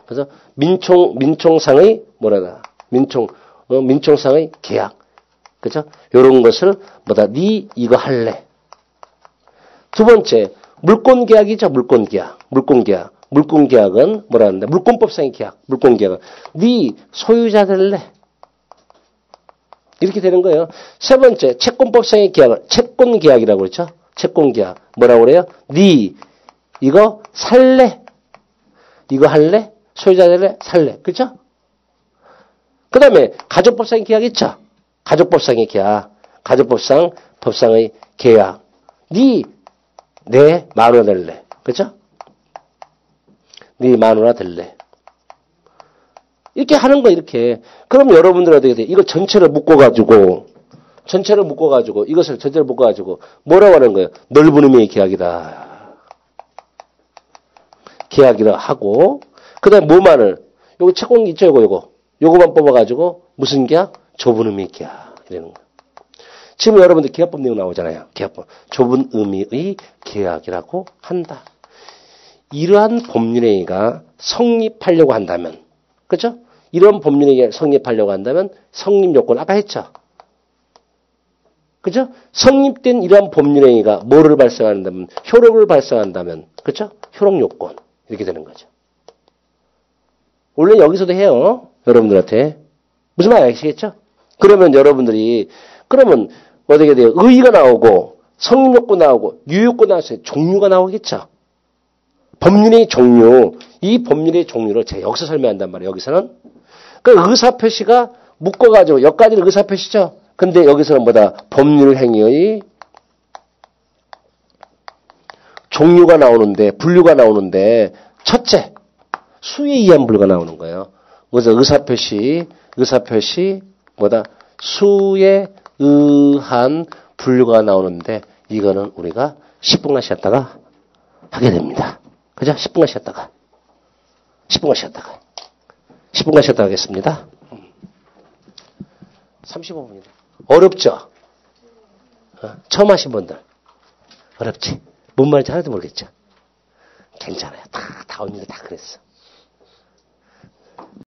[SPEAKER 1] 그래서 민총상의 뭐라다? 민총상의 계약. 그죠? 요런 것을 뭐다? 네 이거 할래. 두 번째, 물권계약이죠. 물권계약. 물권계약은 뭐라 하는데? 물권법상의 계약. 물권계약은 네 소유자 될래. 이렇게 되는 거예요. 세 번째, 채권법상의 계약을 채권계약이라고 그랬죠. 채권계약. 뭐라고 그래요? 네 이거 살래. 이거 할래? 소유자 될래? 살래. 그죠? 그 다음에 가족법상의 계약 있죠. 가족법상의 계약. 법상의 계약. 내 마누라 될래. 그죠? 네 마누라 될래. 이렇게 하는 거 이렇게. 그럼 여러분들 어떻게 돼? 이거 전체를 묶어가지고 이것을 전체를 묶어가지고 뭐라고 하는 거예요? 넓은 의미의 계약이다. 계약이라 하고 그 다음에 뭐만을 요거 채권 있죠? 요거만 뽑아가지고 무슨 계약? 좁은 의미의 계약. 이러는 거. 지금 여러분들 계약법 내용 나오잖아요. 계약법. 좁은 의미의 계약이라고 한다. 이러한 법률행위가 성립하려고 한다면, 그죠? 이런 법률행위가 성립하려고 한다면 성립 요건 아까 했죠? 그죠? 성립된 이러한 법률행위가 뭐를 발생한다면 효력을 발생한다면, 그죠? 효력 요건 이렇게 되는 거죠. 원래 여기서도 해요. 여러분들한테. 무슨 말 아시겠죠? 그러면 여러분들이 그러면 어떻게 돼요? 의의가 나오고 성립요건 나오고 유효요건 나왔어요. 종류가 나오겠죠. 법률의 종류. 이 법률의 종류를 제가 여기서 설명한단 말이에요. 여기서는. 그 의사표시가 묶어가지고 여기까지는 의사표시죠. 근데 여기서는 뭐다? 법률 행위의 종류가 나오는데 분류가 나오는데 첫째 수에 의한 분류가 나오는 거예요. 그래서 의사표시 뭐다? 수에 의한 분류가 나오는데 이거는 우리가 10분간 쉬었다가 하게 됩니다. 그죠? 10분간 쉬었다가 10분간 쉬었다가 하겠습니다. 35분이다. 어렵죠? 처음 하신 분들 어렵지? 뭔 말인지 하나도 모르겠죠? 괜찮아요. 다 언니들 다 그랬어.